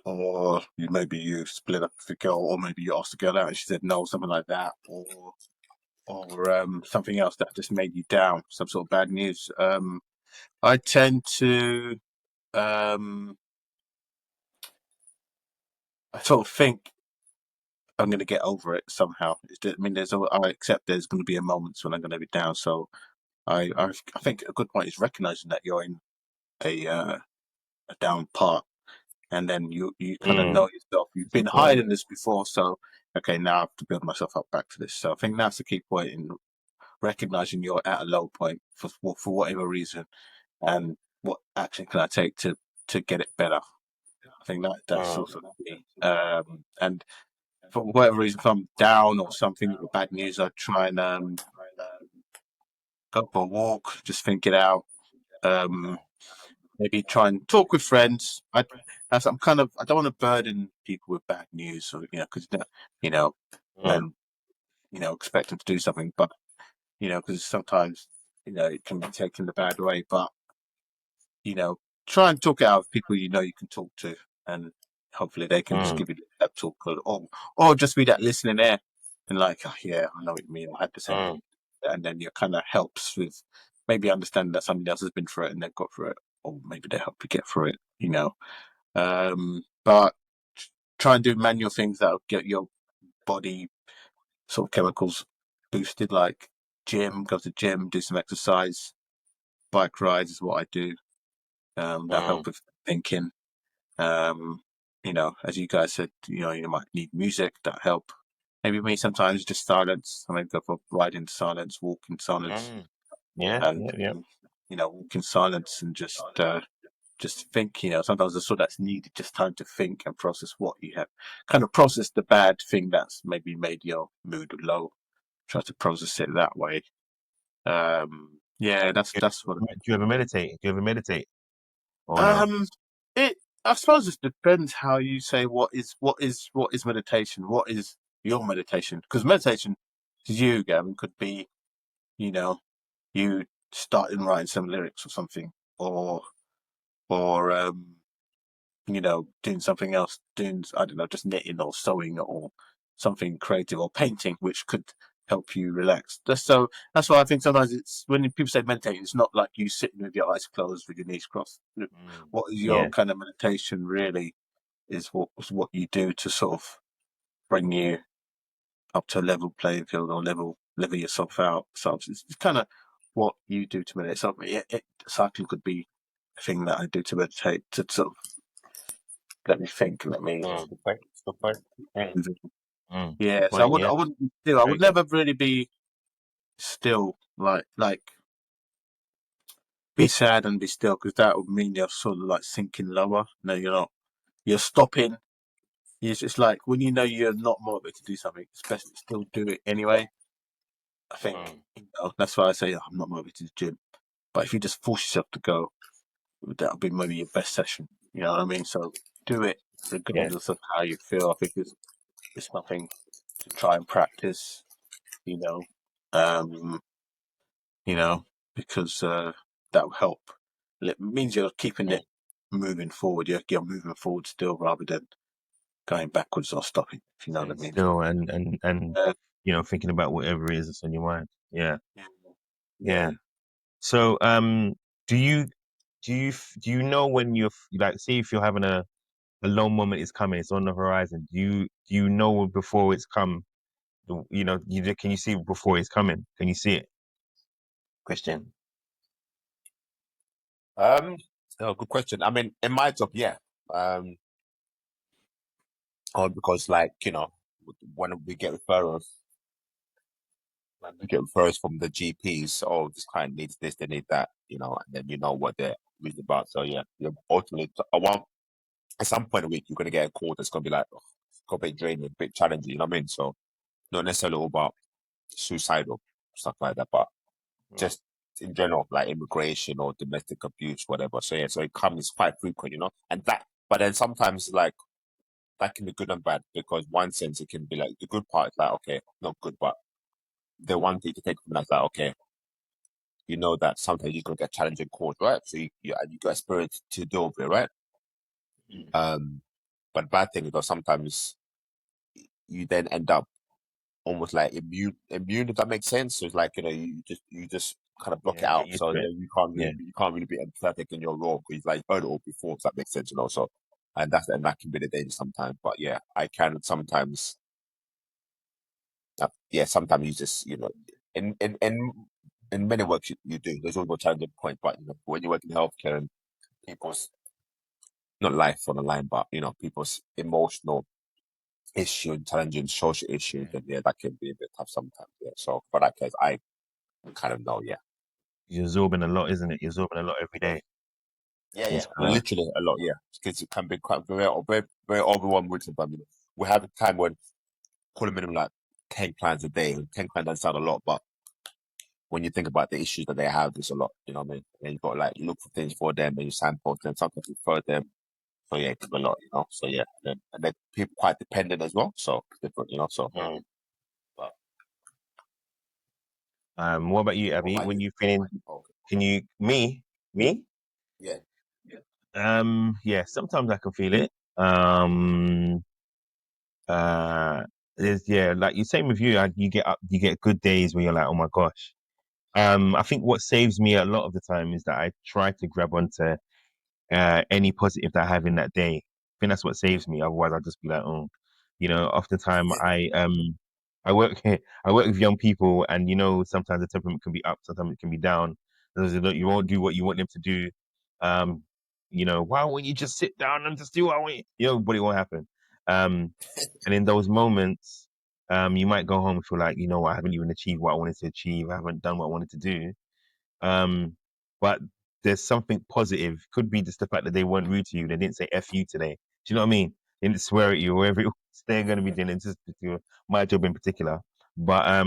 Or maybe you split up with a girl, or maybe you asked the girl out and she said no, something like that, or something else that just made you down, some sort of bad news. I tend to I sort of think I'm going to get over it somehow. I mean, I accept there's going to be a moments when I'm going to be down. So I think a good point is recognizing that you're in a down part, and then you kind of know yourself. You've been hiding this before, so okay, now I have to build myself up back to this. So I think that's the key point in recognizing you're at a low point for whatever reason, and what action can I take to get it better. I think that's also key. And for whatever reason, if I'm down or something with bad news, I try and go for a walk, just think it out. Maybe try and talk with friends. As I'm kind of, I don't want to burden people with bad news, or because and expect them to do something, but because sometimes it can be taken the bad way. But try and talk it out with people you can talk to, and hopefully they can just give you a pep talk, or just be that listening there, and like, oh, yeah, I know what you mean. I had the same thing, and then it kind of helps with maybe understanding that somebody else has been through it and they've got through it, or maybe they help you get through it. But try and do manual things that'll get your body sort of chemicals boosted, like go to gym, do some exercise, bike rides is what I do. That'll help with thinking. As you guys said, you might need music that help. Maybe me sometimes just silence. I might go for a ride in silence, walk in silence, and walk in silence and just think. Sometimes the sort that's needed, just time to think and process what you have. Kind of process the bad thing that's maybe made your mood low. Try to process it that way. Yeah, that's what. Do you ever meditate? Do you ever meditate? Or no? It I suppose it depends how you say what is meditation. What is your meditation? Because meditation to you, Gavin, could be you starting writing some lyrics or something, or or doing something else, doing, I don't know, just knitting or sewing or something creative, or painting, which could help you relax. So that's why I think sometimes it's when people say meditating, it's not like you sitting with your eyes closed with your knees crossed. What is your kind of meditation really is what you do to sort of bring you up to a level playing field, or level yourself out. So it's kind of what you do to meditate. So cycling could be a thing that I do to meditate, to sort of let me think, let me yeah. So I wouldn't be still. I would never really be still, like be sad and be still, because that would mean you're sort of like sinking lower. No, you're not. You're stopping. It's just like when you're not motivated to do something, it's best to still do it anyway. I think that's why I say I'm not motivated to the gym. But if you just force yourself to go, that'll be maybe your best session. You know what I mean? So do it regardless of how you feel. I think it's nothing to try and practice. You know, um, because that will help. It means you're keeping it moving forward. You're moving forward still, rather than going backwards or stopping. If you know what I mean. Still, and thinking about whatever it is that's on your mind. Yeah. So, do you know when you're like, say if you're having a low moment is coming, it's on the horizon. Do you know before it's come? Can you see it before it's coming? Can you see it? Question. Good question. I mean, in my job, yeah. Because when we get referrals, from the GPs, oh, this client needs this, they need that, and then you know what they're really about. So yeah, you're ultimately at some point in the week you're gonna get a call that's gonna be like, oh, it's a bit draining, a bit challenging, you know what I mean? So not necessarily all about suicidal stuff like that, but just in general, like immigration or domestic abuse, whatever. So yeah, so it comes quite frequent, and but then sometimes like that can be good and bad, because one sense it can be like the good part is like, okay, not good, but the one thing to take from that is like, okay, you know that sometimes you're gonna get challenging calls, right? So you got experience to deal with it, right? But bad thing is that sometimes you then end up almost like immune, if that makes sense. So it's like, you just kind of block it Yeah, get out. used So to it. then Yeah. you can't really be empathetic in your role because like you've heard it all before. If that makes sense, you know. So and that can be the danger sometimes. But yeah, I can sometimes. Yeah, sometimes you just in many works you do. There's always a challenging point, but when you work in healthcare and people's not life on the line, but people's emotional issue and challenging social issues, and yeah, that can be a bit tough sometimes. Yeah. So for that case, I kind of know. Yeah. You're absorbing a lot, isn't it? You're absorbing a lot every day. Yeah, yeah, It's literally a lot. Yeah, because it can be quite very, very overwhelming with sometimes. We have a time when call a minimum like 10 clients a day. And 10 clients doesn't sound a lot, but when you think about the issues that they have, it's a lot. You know what I mean? And you've got like you look for things for them, and you signpost them. Sometimes you refer them. So yeah, it's a lot. So yeah, and then people quite dependent as well. So it's different. So. But what about you, what Abby? about When you? you feeling? Okay. Can you me? Yeah. Yeah. Sometimes I can feel it. Um, uh, like you same with you. You get good days where you're like, oh my gosh. I think what saves me a lot of the time is that I try to grab onto any positive that I have in that day. I think that's what saves me. Otherwise, I'll just be like, oh, off the time I work I work with young people, and sometimes the temperament can be up, sometimes it can be down. You won't do what you want them to do. Um, why won't you just sit down and just do what I want but it won't happen. Um, and in those moments, you might go home and feel like, I haven't even achieved what I wanted to achieve. I haven't done what I wanted to do. But there's something positive. Could be just the fact that they weren't rude to you. They didn't say F you today. Do you know what I mean? They didn't swear at you or whatever it was they're going to be doing. It's just my job in particular. But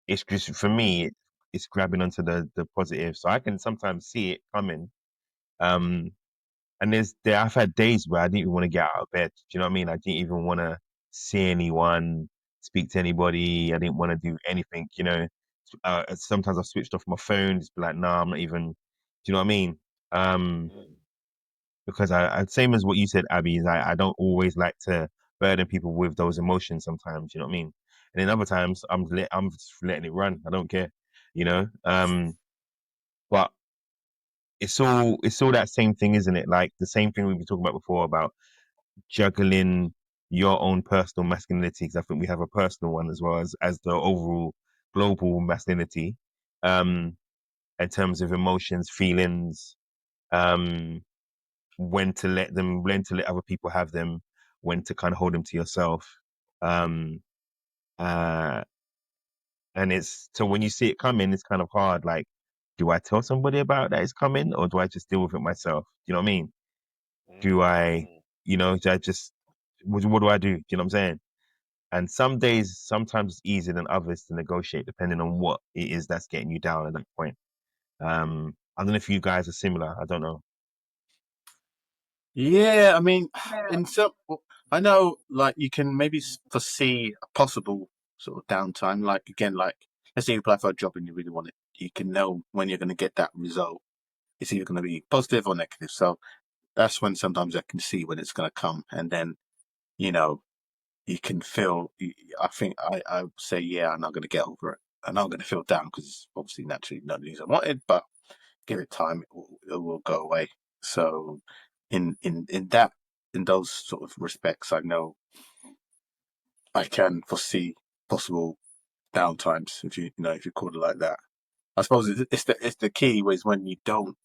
it's just for me, it's grabbing onto the positive. So I can sometimes see it coming. Um, and I've had days where I didn't even want to get out of bed. Do you know what I mean? I didn't even want to see anyone, speak to anybody. I didn't want to do anything. Sometimes I've switched off my phone, just be like, nah, I'm not even. Do you know what I mean? Um, because I same as what you said, Abby, is I don't always like to burden people with those emotions. Sometimes, you know what I mean? And then other times, I'm just letting it run. I don't care. You know. But it's all that same thing, isn't it? Like the same thing we've been talking about before about juggling your own personal masculinity, because I think we have a personal one as well as the overall global masculinity, um, in terms of emotions, feelings, um, when to let other people have them, when to kind of hold them to yourself. Um, uh, and it's so when you see it coming, it's kind of hard. Like, do I tell somebody about that it's coming, or do I just deal with it myself? Do you know what I mean? Do I, do I just, what do I do? Do you know what I'm saying? And some days, sometimes it's easier than others to negotiate, depending on what it is that's getting you down at that point. I don't know if you guys are similar. I don't know. Yeah, I mean, in some, I know, like you can maybe foresee a possible sort of downtime. Like again, like let's say you apply for a job and you really want it, you can know when you're going to get that result. It's either going to be positive or negative. So that's when sometimes I can see when it's going to come, and then you know you can feel. I think I would say, yeah, I'm not going to get over it, and I'm going to feel down because obviously naturally not the news I wanted, but give it time, it will go away. So in those sort of respects, I know I can foresee possible downtimes, if you call it like that. I suppose it's the key is when you don't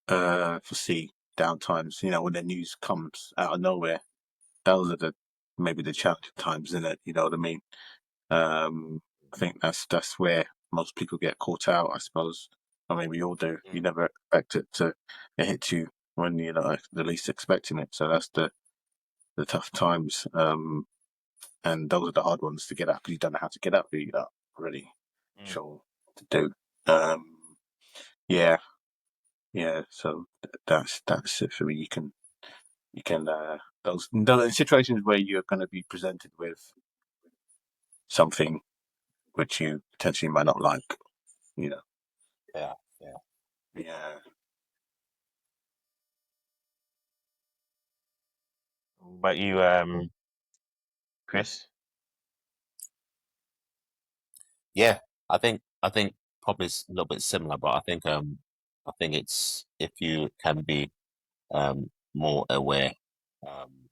foresee downtimes. When the news comes out of nowhere, those are maybe the challenging times, isn't it? You know what I mean? I think that's where most people get caught out, I suppose. I mean, we all do. You never expect it to hit you when you're not the least expecting it. So that's the tough times. And those are the hard ones to get up because you don't know how to get up. You're not really sure what to do. Yeah, yeah. So that's it for me. You can those situations where you're going to be presented with something which you potentially might not like. You know. Yeah. Yeah. Yeah. But you, Chris? Yeah. I think probably a little bit similar, but I think it's if you can be more aware um,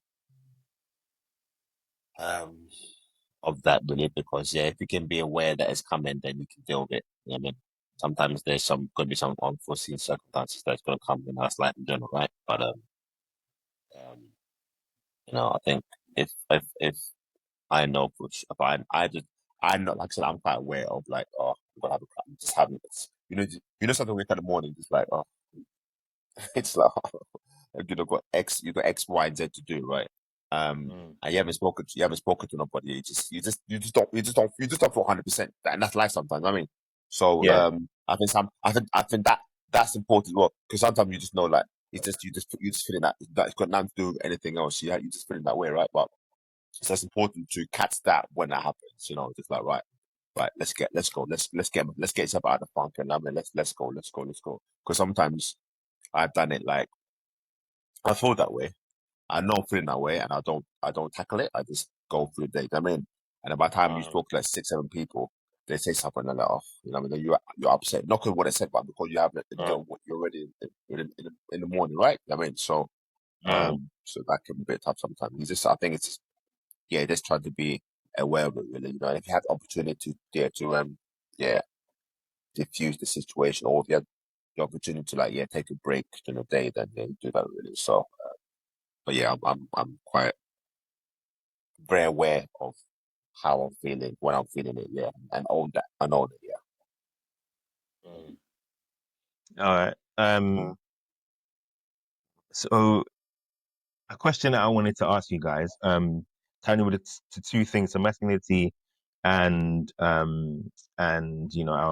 um, of that really, because if you can be aware that it's coming, then you can deal with it. You know what I mean, sometimes there's could be some unforeseen circumstances that's going to come, and that's life in general, right? But um, I think if I know if I'm not, like I said, I'm quite aware of like, oh, I'm gonna have I'm just having this, something wake up in the morning, just like, oh, it's like, you got X, Y, and Z to do, right? Mm. And you haven't spoken to nobody. You just don't feel 100%, and that's life sometimes. I mean, so Yeah. I think that's important as well, because sometimes you just know, like, you just feeling that it's got nothing to do with anything else. You just feeling that way, right? But so it's important to catch that when that happens. Just like, right, let's go, let's get yourself out of the funk, and I mean, let's go. Because sometimes I've done it, like, I feel that way. I know I'm feeling that way, and I don't tackle it. I just go through the day. I mean, and by the time you talk to like 6, 7 people, they say something and they're like, oh, what I mean, you're upset, not because what they said, but because you haven't, you're already in the morning, right? I mean, so so that can be a bit tough sometimes. I think it's just, just try to be aware of it, really. If you have the opportunity yeah, diffuse the situation, or if you have the opportunity to, like, take a break during the day, then do that, really. So, but yeah, I'm quite very aware of how I'm feeling when I'm feeling it, and own that, All right. So a question that I wanted to ask you guys, kind of with to two things, so masculinity and our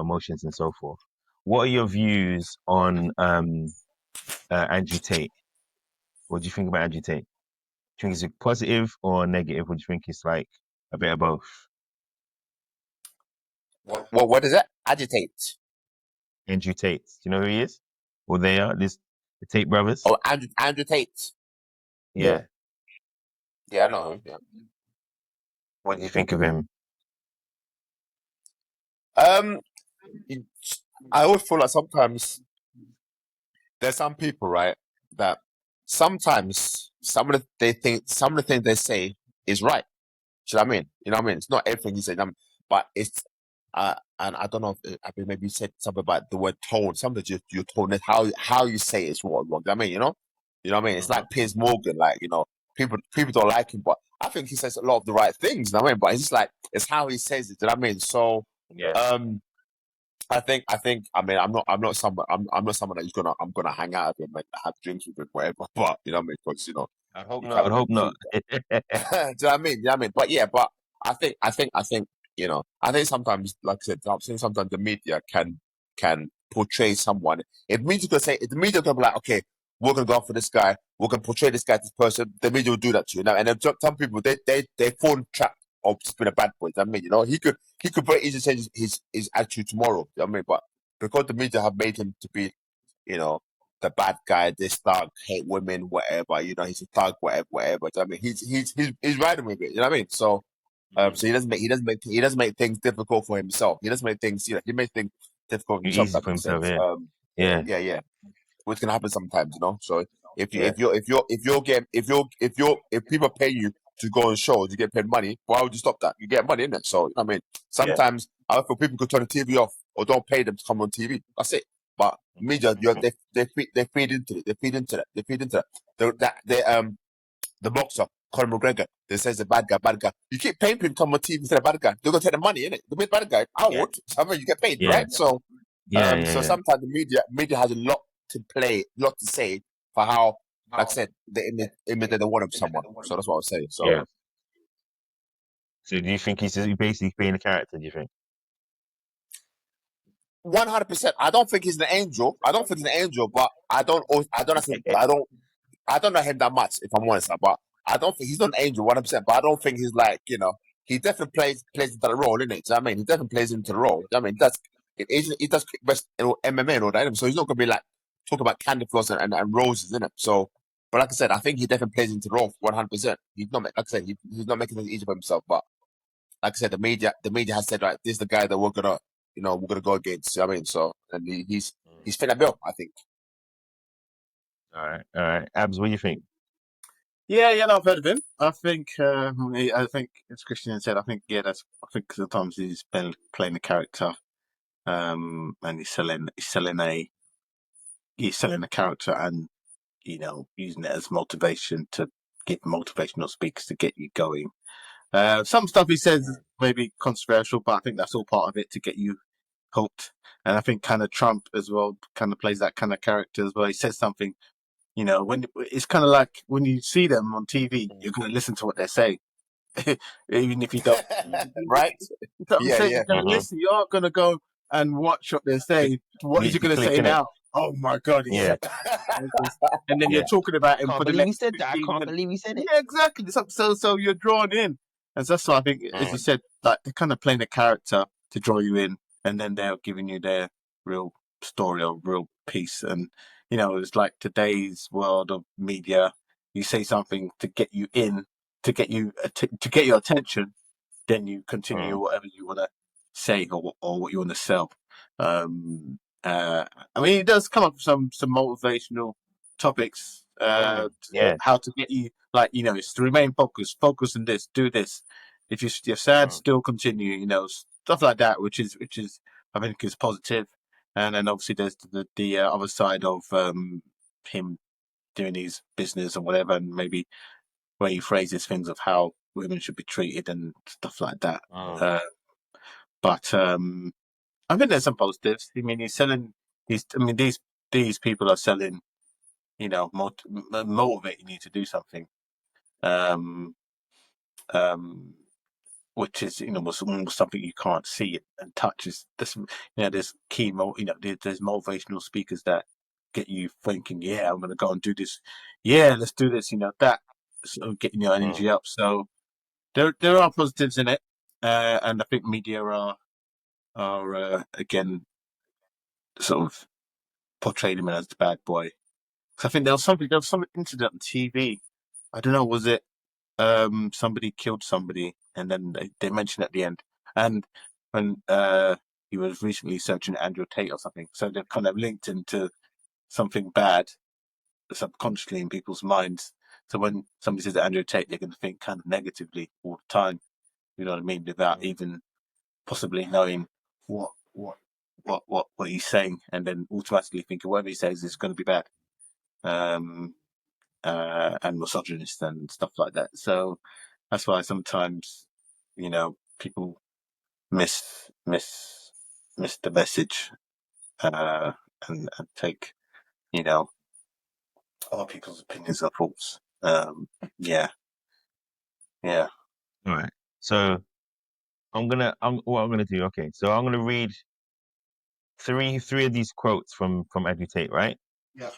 emotions and so forth. What are your views on Andrew Tate? What do you think about Andrew Tate? Do you think it's positive or negative? Or do you think it's like a bit of both? what is that? Agitate. Andrew Tate, do you know who he is? Or they are the Tate brothers? Oh, Andrew Tate. Yeah. Yeah, I know him. Yeah. What do you think of him? Um, I always feel like sometimes there's some people, right, that sometimes some of the things they say is right. Do you know what I mean? You know what I mean? It's not everything he said, but it's and I don't know if I mean, maybe you said something about the word tone. Sometimes your tone, how you say it's wrong. You know what I mean? You know what I mean? It's Hmm. like Piers Morgan, like, people don't like him, but I think he says a lot of the right things. You know what I mean? But it's just like, it's how he says it. Do you know what I mean? So Yeah. I mean, I'm not someone that I'm gonna hang out with him and have drinks with him, whatever. But you know what I mean? Because I hope he not. kind I of hope not. do you know what I mean? You know what I mean? But yeah, but I think, I think sometimes, like I said, I think sometimes the media can portray someone. If the media can be like, okay, we're gonna go for this guy, we're gonna portray this guy, this person, the media will do that to you. And then some people, they fall in trap of just being a bad boy. You know what I mean? He could very easily change his attitude tomorrow. You know what I mean? But because the media have made him to be, you know, the bad guy, this thug, hate women, whatever. He's a thug, whatever. I mean, he's riding with it. You know what I mean? So, so he doesn't make things difficult for himself. He doesn't make things, he makes things difficult for himself. Easy That for makes himself, sense. yeah. Yeah. Yeah, which can happen sometimes. So Yeah. if people pay you to go on shows, you get paid money. Why would you stop that? You get money in it. So, I mean, Yeah. sometimes I feel people could turn the TV off or don't pay them to come on TV. That's it. But media, they feed into it. They feed into that. They feed into that. The boxer, Conor McGregor, they says the bad guy, bad guy. You keep paying people to come on TV instead of bad guy. They're gonna take the money, innit? The bad guy, I Yeah. would. I mean, you get paid, Yeah. right? So, Yeah. so Yeah. sometimes the media has a lot lot to say for how, like I said, the image that they want of someone. So that's what I was saying. So, Yeah. So do you think he's basically being a character, do you think? 100%. I don't think he's an angel. I don't think he's an angel, but I don't know him that much, if I'm honest. But I don't think he's not an angel 100%. But I don't think he's like, he definitely plays into the role, innit? Do you know what I mean? He definitely plays into the role. Do you know what I mean? He does best in MMA and all that. So he's not gonna be like talking about candy floss and roses, innit? So, but like I said, I think he definitely plays into the role 100%. He's not, like I said, he's not making it easy for himself. But like I said, the media has said, right, this is the guy that we're gonna you know, we're gonna go against. You know what I mean, so and he's fit that bill, I think. All right. Abs, what do you think? Yeah, no, I've heard of him. I think, as Christian said, I think sometimes he's been playing a character, and he's selling a character, and using it as motivation to get motivational speakers to get you going. Some stuff he says is maybe controversial, but I think that's all part of it to get you hooked. And I think kind of Trump as well kind of plays that kind of character as well. He says something, when it's kind of like when you see them on TV, you're going to listen to what they're saying, even if you don't. Right? You know what I'm Yeah, saying? yeah. You're going to listen. You aren't going to go and watch what they're saying. What is he going to say Clicking it. now? Oh my God, he said that. And then you're talking about him Can't for the believe he next said that. I 15 can't minutes. believe he said it. Yeah, exactly. So you're drawn in, and that's why I think, as you said, like they're kind of playing a character to draw you in, and then they're giving you their real story or real piece. And it's like today's world of media. You say something to get you in, to get your attention, then you continue whatever you want to say or what you want to sell. I mean, it does come up with some motivational topics. How to get you, like, it's to remain focused. Focus on this. Do this. If you're sad, still continue. Stuff like that, which is I think is positive. And then obviously there's the other side of him doing his business or whatever, and maybe where he phrases things of how women should be treated and stuff like that. But I think there's some positives. I mean, these people are selling, motivating you to do something, which is almost something you can't see and touch. Is this, there's there's motivational speakers that get you thinking, yeah, I'm going to go and do this. Yeah, let's do this. That sort of getting your energy up. So there are positives in it, and I think media are again sort of portrayed him as the bad boy. I think there was some incident on TV. I don't know, was it somebody killed somebody, and then they mentioned at the end, and when he was recently searching Andrew Tate or something, so they've kind of linked into something bad subconsciously in people's minds. So when somebody says Andrew Tate, they're going to think kind of negatively all the time. You know what I mean? Without even possibly knowing what he's saying, and then automatically thinking whatever he says is going to be bad, and misogynist and stuff like that. So that's why sometimes people miss the message, and take other people's opinions and thoughts. Yeah. All right. So what I'm gonna do. Okay. So I'm gonna read three of these quotes from Andrew Tate, right? Yeah.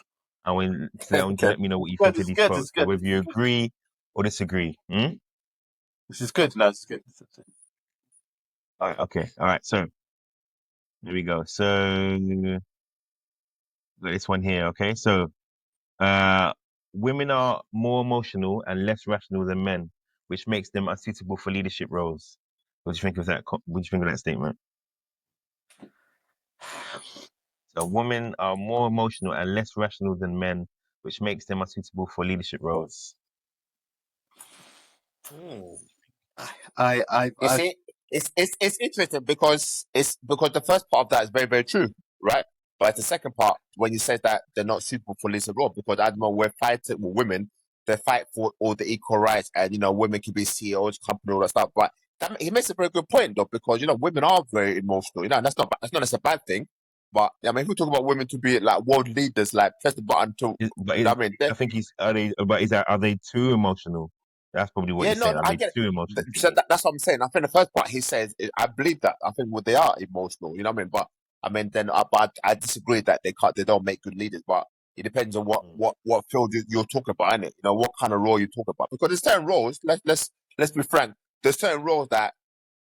I want you to let me know what you think of these quotes, so whether you agree or disagree. This is good. No, this is good. All right. Okay. All right. So there we go. So got this one here. Okay. So women are more emotional and less rational than men, which makes them unsuitable for leadership roles. What do you think of that? What do you think of that statement? So women are more emotional and less rational than men, which makes them unsuitable for leadership roles. You see, it's interesting because the first part of that is very, very true, right? But the second part, when you said that they're not suitable for leadership role, because at the moment we're fighting with women, they fight for all the equal rights, and women can be CEOs, company, all that stuff. But he makes a very good point though, because women are very emotional, and that's not a bad thing. But I mean, if we talk about women to be like world leaders, like press the button to, I think are they too emotional? That's probably what he's saying. Are they too emotional? So that's what I'm saying. I think the first part he says, I believe that. I think they are emotional. You know what I mean? But I mean, then I disagree that they don't make good leaders. But it depends on what field you're talking about, innit? What kind of role you talk about. Because there's certain roles. Let's be frank. There's certain roles that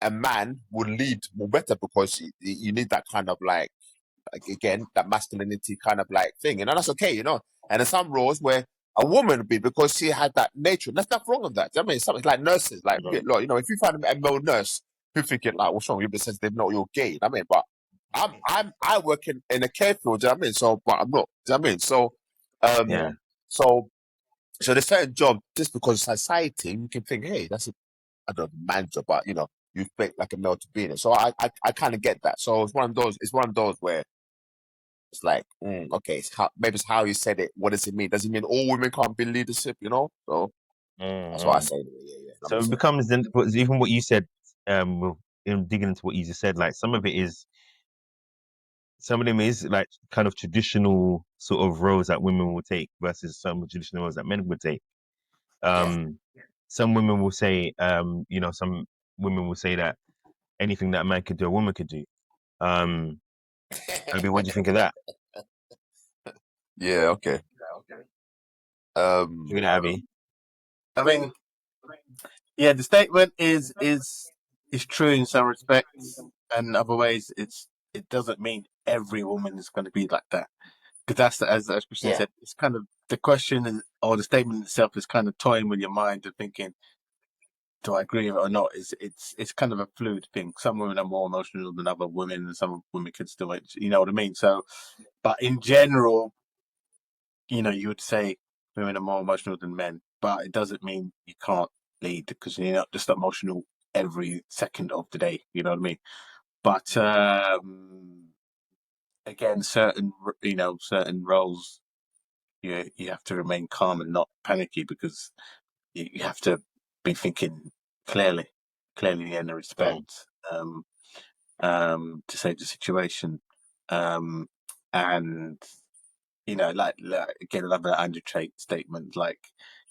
a man would lead more better because you need that kind of like again, that masculinity kind of like thing, that's okay, And there's some roles where a woman would be because she had that nature. There's nothing wrong with that. I mean, something like nurses, like if you find a male nurse who thinking like, what's wrong with you? Because they're not, you're gay. I mean, but I work in a care field, do you know what I mean? So, but I'm not, do you know what I mean? So, Yeah. so, so there's certain job, just because society, you can think, hey, that's a, I don't know, man job, but you expect like a male to be in it. So I kind of get that. So it's one of those where it's like, okay, maybe it's how you said it. What does it mean? Does it mean all women can't be leadership, So that's what I Mm-hmm. say anyway. Yeah, that So makes it sense. becomes then even what you said, digging into what you just said, like some of them is like kind of traditional sort of roles that women will take versus some traditional roles that men would take. Yeah. Some women will say, some women will say that anything that a man could do, a woman could do. Maybe what do you think of that? Yeah, okay. Think of that, Abby? I mean, yeah, the statement is true in some respects, and in other ways, it doesn't mean every woman is going to be like that. Because as Christian Yeah. said, it's kind of the question or the statement itself is kind of toying with your mind and thinking, do I agree with it or not? It's kind of a fluid thing. Some women are more emotional than other women, and some women can still, you know what I mean. So, but in general, you would say women are more emotional than men, but it doesn't mean you can't lead because you're not just emotional every second of the day. You know what I mean? But again, certain roles, you have to remain calm and not panicky because you have to be thinking clearly, in a Mm. respect, to save the situation, um, and like again another Andrew Tate statement, like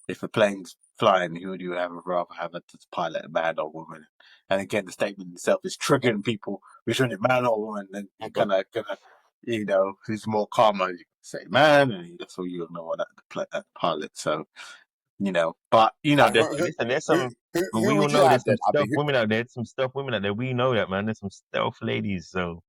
if a plane's flying, who would you rather have a pilot, a man or woman? And again, the statement itself is triggering people. Which one, a man or woman? And you're kind of gonna, who's more calmer? You say man, and that's all you know that the pilot. So but Like, Listen, there's some, but who we all would you know have there's some then, Abby? stealth women out there. Some stealth women out there. We know that, man. There's some stealth ladies. So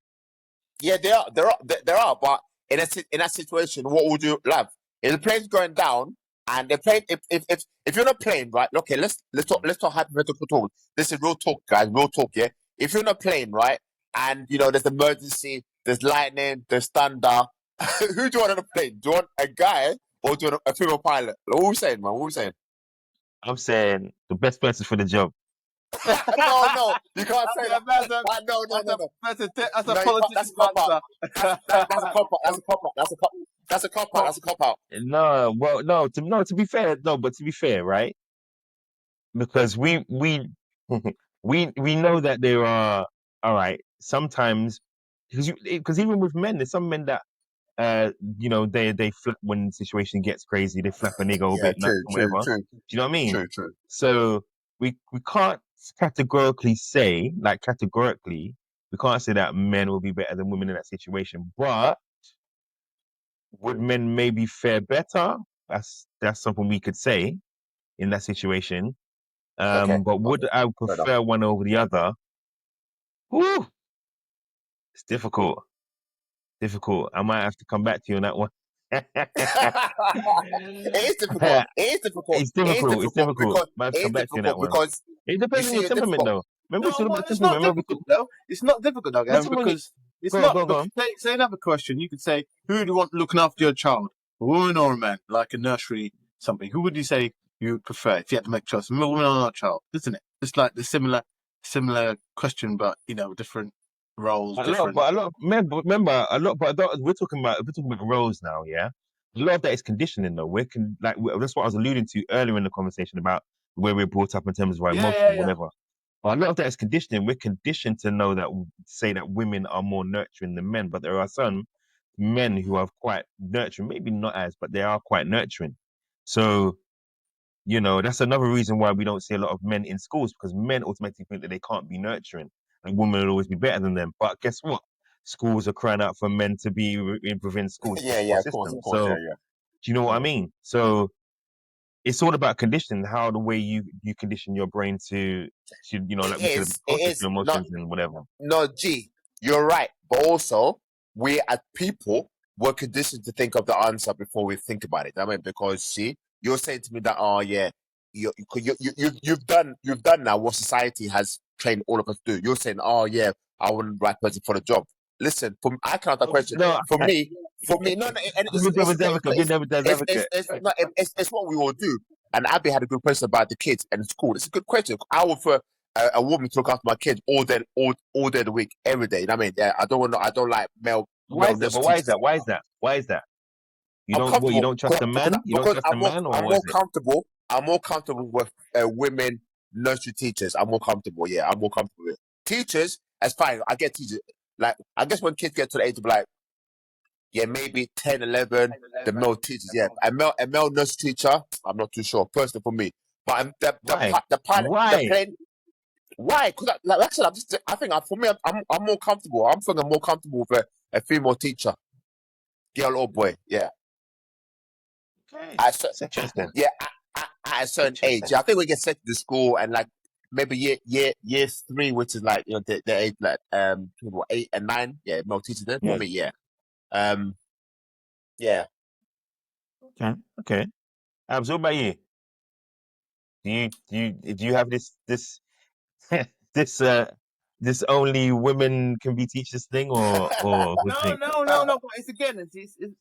Yeah, there are. But in that situation, what would you love? If the plane's going down and the plane, if you're on a plane, right? Okay, let's talk hypothetical talk. This is real talk, guys. Real talk, yeah. If you're on a plane, right, and there's emergency, there's lightning, there's thunder. Who do you want on a plane? Do you want a guy or do you want a female pilot? What are we saying, man? What are we saying? I'm saying the best person for the job. No, you can't say that. that's a No, no, no, no. that's a No, you can't. That's a politician's cop out. answer. That's a cop out. That's a cop out. That's a cop out. That's a cop out. No, well, no, to be fair, no, but to be fair, right? Because we know that there are all right. Sometimes because even with men, there's some men that they flap when the situation gets crazy. They flap and they go a Yeah, bit nuts true, or true, whatever. true, Do you know what I mean? true, true. So we can't categorically say we can't say that men will be better than women in that situation. But would men maybe fare better? That's something we could say in that situation. Okay, But okay, would I fair enough. prefer one over the other? Whew, it's difficult. Difficult. I might have to come back to you on that one. It is difficult. It is difficult. It's It is difficult. It's difficult difficult. because Might have it to is come back to you on that difficult one. because It you depends on see your it temperament, difficult. though. Remember, we No, talking about well, the it's temperament. not Remember, difficult though. It's not difficult though, let's Gavin, when you because it's go on, not. go on, go on. Say another question. You could say, who do you want looking after your child, a woman or a man, like a nursery something? Who would you say you would prefer if you had to make a choice, a woman or a child? Isn't it? It's like the similar question, but different roles, different. A lot of remember a lot, but we're talking about roles now, yeah. A lot of that is conditioning, though. That's what I was alluding to earlier in the conversation about where we're brought up in terms of our Yeah, emotions, yeah, or yeah. whatever. But a lot of that is conditioning. We're conditioned to know that say that women are more nurturing than men, but there are some men who are quite nurturing, maybe not as, but they are quite nurturing. So that's another reason why we don't see a lot of men in schools because men automatically think that they can't be nurturing and women will always be better than them. But guess what? Schools are crying out for men to be within schools Yeah, or yeah, of systems. course, So yeah, yeah. do you know what I Mm. mean? So it's all about conditioning, how the way you condition your brain to like we said, It process is your not. emotions and whatever. No, G, you're right. But also, we as people were conditioned to think of the answer before we think about it. I mean, because see, you're saying to me that, oh yeah, you've done now what society has trained all of us to do. You're saying, oh yeah, I wouldn't the right person for the job. listen. I can answer the question. No, For me, no, and I'm a devil's advocate. Be a devil's advocate. it's what we all do. And Abby had a good question about the kids and school. It's a good question. I would prefer a woman to look after my kids all day of the week, every day. You know what I mean? Yeah, I don't like male. Why is that? But why is that? Why is that? Why is that? You I'm don't. What, you comfortable don't trust a man? You don't trust a man, or I'm what more is it? comfortable. I'm more comfortable with women nursery teachers. I'm more comfortable. Yeah, I'm more comfortable with teachers. That's fine. I get teachers. Like, I guess when kids get to the age of like, yeah, maybe 10, 11, the male teachers, yeah. A male nursery teacher, I'm not too sure, personally for me. But Why? the plain, why? Because like I said, for me, I'm more comfortable. I'm feeling more comfortable with a female teacher, girl or boy, yeah. Okay, At a cer- it's interesting. yeah, at a certain age. Yeah, I think we get sent to school and like maybe year 3, which is like, you know, the age like people 8 and 9, yeah, male teachers then for me, yeah. Yeah. Okay. Abs, what about you? Do you have this this this only women can be teachers thing, or what do you think? No. But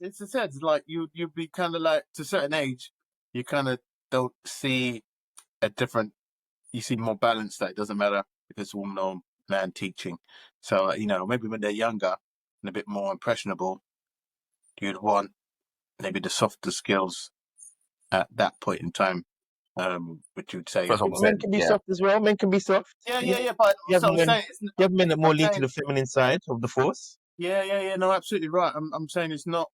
it's a sense. It's like you be kind of like, to a certain age, you kind of don't see a different. You see more balance. That it doesn't matter if it's a woman or man teaching. So maybe when they're younger and a bit more impressionable, you'd want maybe the softer skills at that point in time. Which you'd say, That's what I'm Men saying. can be Yeah. soft as well. Men can be soft. yeah. But You have so I'm men. saying, You have men that more I'm lean to saying, the feminine side of the force. yeah. No, absolutely right. I'm saying it's not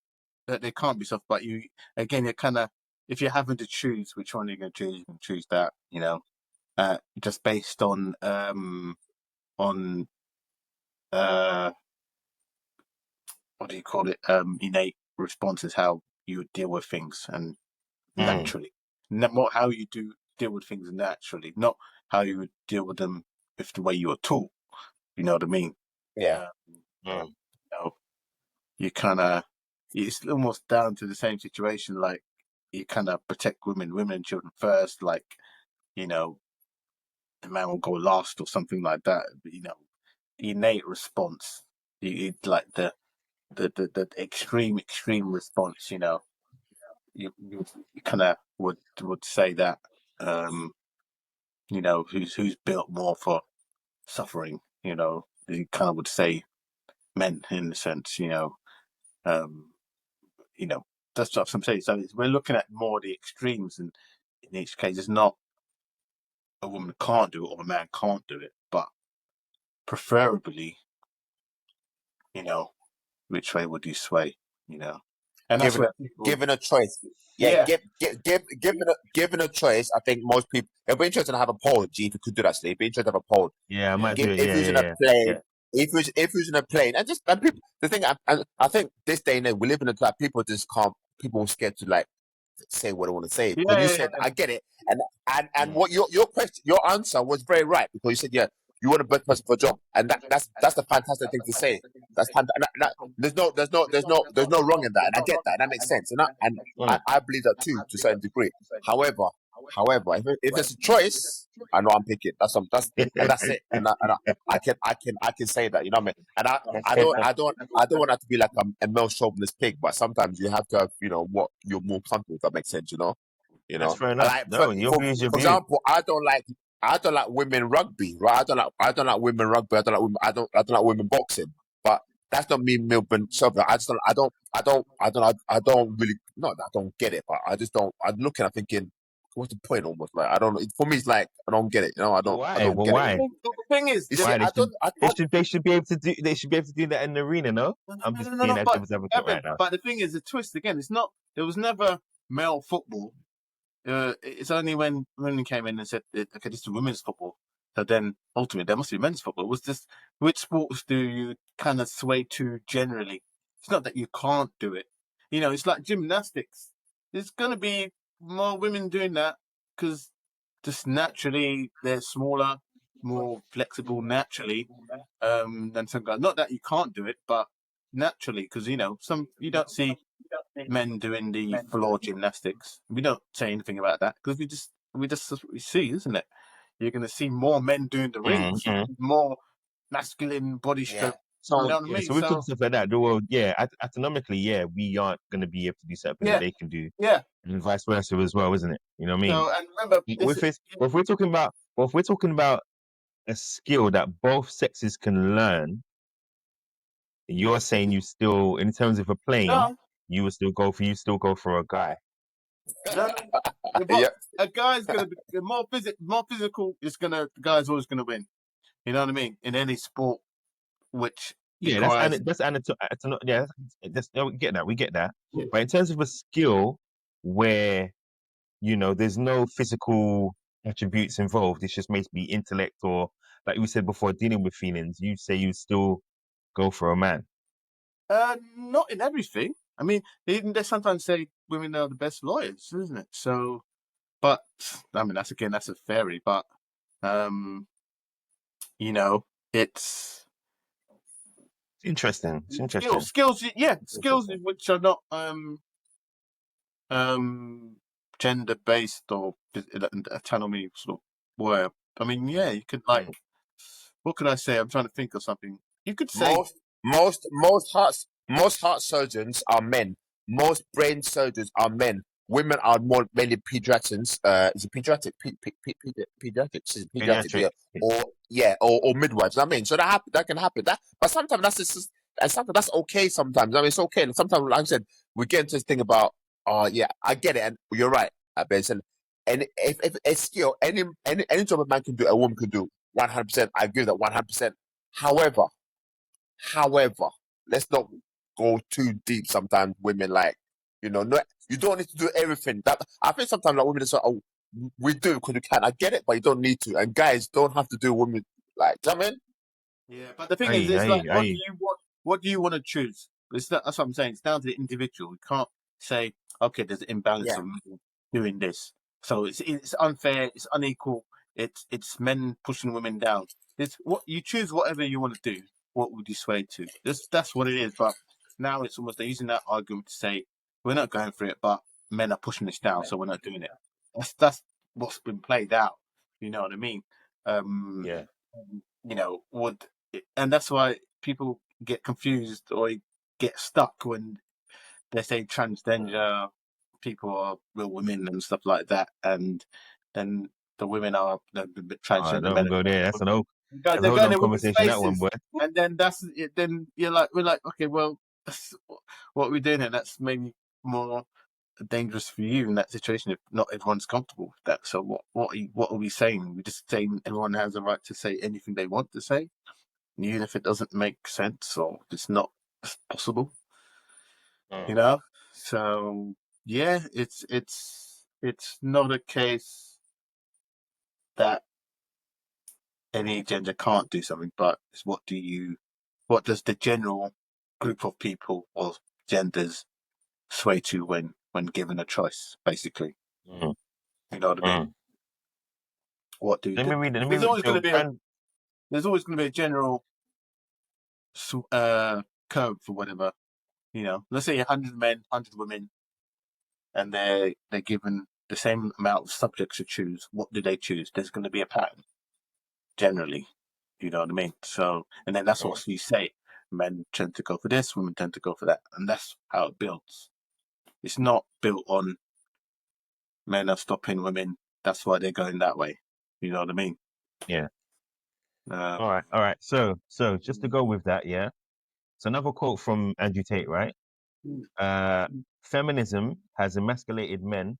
that they can't be soft, but you're kind of, if you're having to choose which one you're going to choose, you can choose that. Just based on what do you call it? Innate responses, how you would deal with things and naturally, not how you do deal with things naturally, not how you would deal with them with the way you were taught. You know what I mean? Yeah. Mm. You kind of, it's almost down to the same situation. Like, you kind of protect women and children first. Like, the man will go last or something like that. The innate response, like the extreme response. You kind of would say that. Who's built more for suffering. You kind of would say men in a sense. Um, that's what I'm saying. So we're looking at more the extremes, and in each case, it's not a woman can't do it or a man can't do it, but preferably, which way would you sway? And that's where people, Given a choice. Yeah, yeah, given a choice, I think most people, it'd be interesting to have a poll, G, if you could do that, Steve. It'd be interesting to have a poll. Yeah, I might do Give it. if Yeah, who's in a yeah, plane, yeah. if who's in a plane, and people. The thing, I think this day and age we live in a time people just can't. People are scared to like say what I want to say. Because you said, I get it, and what your question, your answer was very right, because you said, yeah, you want a better person for a job, and that's the fantastic thing to say. There's no wrong in that, and I get that, and that makes sense, I believe that too to a certain degree. However, if it's a choice, I know I'm picking. That's it, I can say that, you know what I mean. And I don't want that to be like a male chauvinist pig, but sometimes you have to have, what you're more comfortable with. That makes sense, That's fair And enough. like No, your view is your for view. example, I don't like women rugby, right? I don't like women rugby. I don't like women boxing. But that's not me, Milburn. I don't really, not that I don't get it, but I just don't. I'm looking, I'm thinking, what's the point? Almost like I don't know. For me, it's like I don't get it. I Why? don't Well, get it. why? the thing is, You see, Why? I don't. They should be able to do. They should be able to do that in the arena. No, I'm just being a but devil's advocate Evan, right now. but the thing is, the twist again. It's not. There was never male football. It's only when women came in and said, "Okay, this is women's football." So then, ultimately, there must be men's football. Was this, which sports do you kind of sway to generally? It's not that you can't do it. It's like gymnastics. There's going to be more women doing that because just naturally they're smaller, more flexible naturally than some guys. Not that you can't do it, but naturally, because some you don't see men doing the floor gymnastics. We don't say anything about that because we see, isn't it? You're going to see more men doing the rings, more masculine body Yeah. stroke So You know what I Yeah, mean? so we're talking So stuff like that. Well, yeah, autonomically, yeah, we aren't going to be able to do something that yeah, they can do, yeah. and vice versa as well, isn't it? You know what I mean? So and remember this. If we're talking about, well, if we're talking about a skill that both sexes can learn, you're saying you still, in terms of a plane, No, you still go for a guy. no, no. But yeah, a guy's gonna be more physical. The guy's always gonna win. You know what I mean? In any sport which Yeah, requires. yeah, we get that. Yeah. But in terms of a skill where there's no physical attributes involved, it's just basically intellect or, like we said before, dealing with feelings. You say you still go for a man. Not in everything. I mean, they sometimes say women are the best lawyers, isn't it? So, but I mean, that's a theory. But um, you know, it's It's interesting. It's interesting. yeah, It's skills interesting. which are not um gender based or autonomy sort of word. I mean, yeah, you could like, Mm. what could I say? I'm trying to think of something. You could say, most heart surgeons are men. Most brain surgeons are men. Women are more mainly pediatricians. Is it pediatric? Pediatrics? Is it pediatric? Pediatric. Yeah. Or midwives. I mean, so that can happen. But sometimes and sometimes that's okay. Sometimes I mean, it's okay. And sometimes, like I said, we get into this thing about, oh yeah, I get it, and you're right, Benson. And if a skill, any job a man can do, a woman can do. 100%. I agree with that 100%. However, However, let's not go too deep. Sometimes women like, not, you don't need to do everything. That I think sometimes like women just say, oh, we do it because we can. I get it, but you don't need to. And guys don't have to do women like. Do you know what I mean? yeah. But the thing is, Aye, it's like, aye, aye. what do you want to choose? That's what I'm saying. It's down to the individual. You can't say, okay, there's an imbalance Yeah. of men doing this, so it's unfair, it's unequal, it's men pushing women down. It's what you choose, whatever you want to do. What would you sway to? That's what it is. But now it's almost they're using that argument to say we're not going for it, but men are pushing us down, so we're not doing it. That's what's been played out. You know what I mean? Um, Yeah. would and that's why people get confused or get stuck when they say transgender people are real women and stuff like that, and then the women are the transgender men. Don't go there. That's a They're whole going long in women's conversation, that one, faces, boy. and then that's it. Then we're like, okay, well, that's what we're doing, and that's maybe more dangerous for you in that situation if not everyone's comfortable with that. So what are we saying? We're just saying everyone has a right to say anything they want to say, even if it doesn't make sense or it's not possible, Mm. you know. So yeah, it's not a case that any gender can't do something, but it's what does the general group of people or genders sway to when given a choice, basically. Mm. You know what I mean? Mm. What do Let me read it. Let me there's read. always going to So, be a general code for whatever. Let's say 100 men, 100 women, and they're given the same amount of subjects to choose. What do they choose? There's going to be a pattern generally. You know what I mean? So, and then that's mm, what you say. Men tend to go for this, women tend to go for that, and that's how it builds. It's not built on men are stopping women. That's why they're going that way. You know what I mean? yeah. All Um, right. All right. So just to go with that, yeah. So another quote from Andrew Tate, right? Uh, Feminism has emasculated men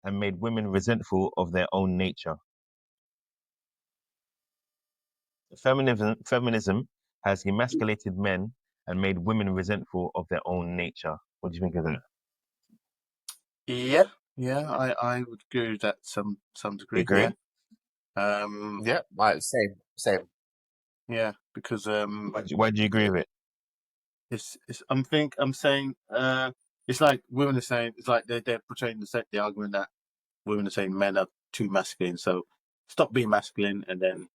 and made women resentful of their own nature. Feminism has emasculated men and made women resentful of their own nature. What do you think of that? yeah, yeah, I would agree with that some You degree. Yeah, agree? Yeah. Right. Same. yeah, because Why do you agree with it? it's I'm saying it's like women are saying it's like they're portraying the argument that women are saying men are too masculine, so stop being masculine, and then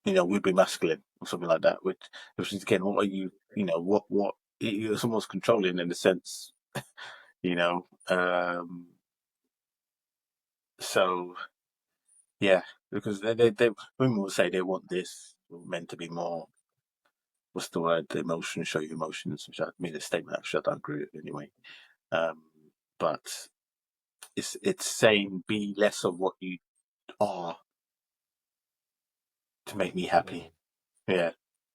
we'll be masculine or something like that. Which is again, what are you? What it's almost controlling in a sense, you know. So yeah, because they women will say they want this, men to be more. what's the word? The emotions show you emotions, which I made a statement actually I don't agree with anyway. But it's saying be less of what you are to make me happy. Yeah,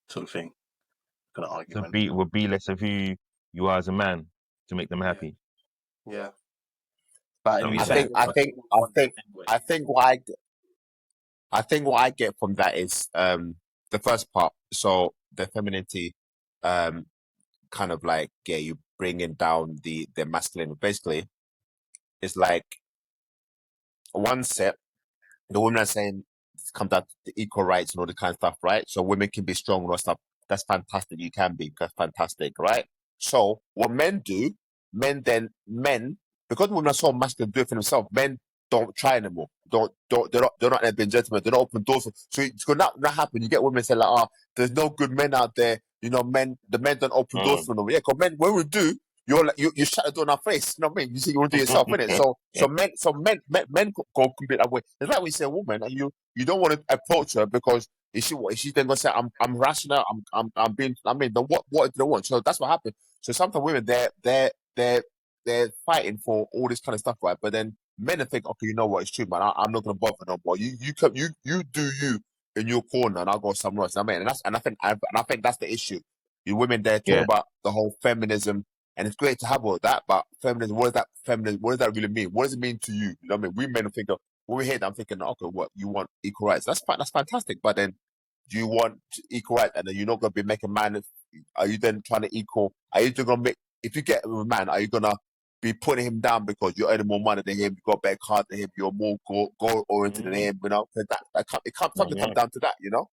sort of thing. Got an So argument. be less of who you are as a man to make them happy. Yeah. But So anyway, I yeah, think, I think, I think, I think I think what I get from that is the first part. So the femininity, kind of like you bringing down the masculine. Basically, it's like one set. The women are saying it's come down to equal rights and all the kind of stuff, right? So women can be strong and all stuff. That's fantastic. You can be. That's fantastic, right? So what men do, men, because women are so masculine, do it for themselves. Men don't try anymore. They're not being gentlemen. They don't open doors. So it's gonna not happen. You get women saying like, oh, there's no good men out there. You know, the men don't open doors for them. Yeah, because men, when we do, you're like you shut the door in our face. You know what I mean? You see, you want to do yourself, innit? Men go complete that way. It's like when you say a woman and you don't want to approach her because is she then gonna say I'm rational, I'm being, I mean, then what do they want? So that's what happened. So sometimes women they're fighting for all this kind of stuff, right? But then men think, okay, you know what, it's true, man. I'm not gonna bother no more. You do you in your corner, and I'll go somewhere else. I mean, I think that's the issue. You women there talk yeah, about the whole feminism, and it's great to have all that, but feminism, what does that really mean? What does it mean to you? You know what I mean? We men think of, when we hear that, I'm thinking, okay, what, you want equal rights? That's fantastic. But then, do you want equal rights, and then you're not gonna be making man? Are you then trying to equal? Are you gonna make? If you get with a man, are you gonna be putting him down because you're earning more money than him, you got a better car than him, you're more goal oriented than him? You know, 'cause something comes down to that. You know.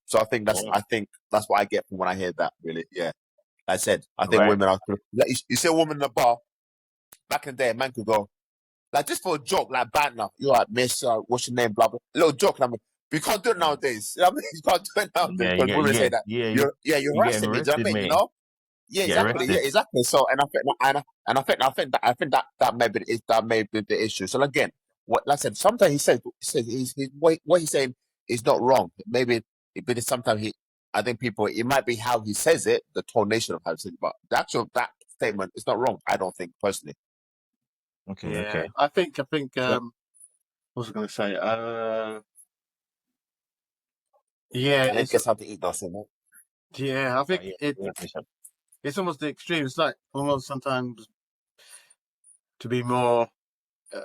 So I think that's what I get from when I hear that. Really, yeah. Like I said, I think right. women are. Like, you see a woman in the bar back in the day, a man could go like just for a joke, like banter. You're like, miss, what's your name? Blah blah. A little joke. I mean, but you can't do it nowadays. You know what I mean? You can't do it nowadays Yeah, because women say that you're you getting harassing me. Do you know what arrested, I mean? You mate. know? Yeah, Get exactly. Yeah, arrested. exactly. So, I think that may be the issue. So again, like I said, sometimes he says what he's saying is not wrong. Maybe, but sometimes I think people, it might be how he says it, the tonation of how he says it, but the actual that statement is not wrong. I don't think personally. Okay, Yeah, okay. I think So, what was I going to say? Yeah, I guess how to eat those, man. I Oh, think yeah, yeah, Bishop. it's almost the extreme. It's like almost sometimes to be more uh,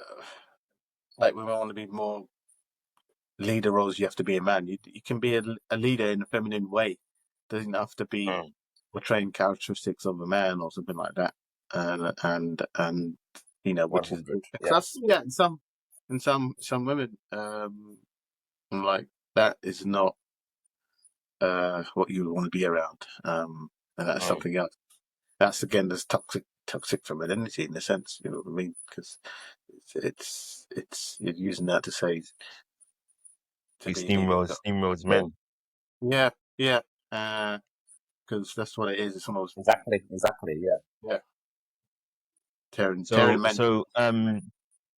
like we want to be more leader roles. You have to be a man. You can be a leader in a feminine way. Doesn't have to be Mm, portraying characteristics of a man or something like that. And you know, which is 100. Yeah. because yeah, in some women, like that is not what you want to be around. And that's mm. something else. That's again this toxic femininity in a sense. You know what I mean? Because it's you're using that to say to He be leading. steamrolls Yeah. men. Yeah, yeah. Because that's what it is. It's almost Exactly. Yeah. yeah, tearing So men. so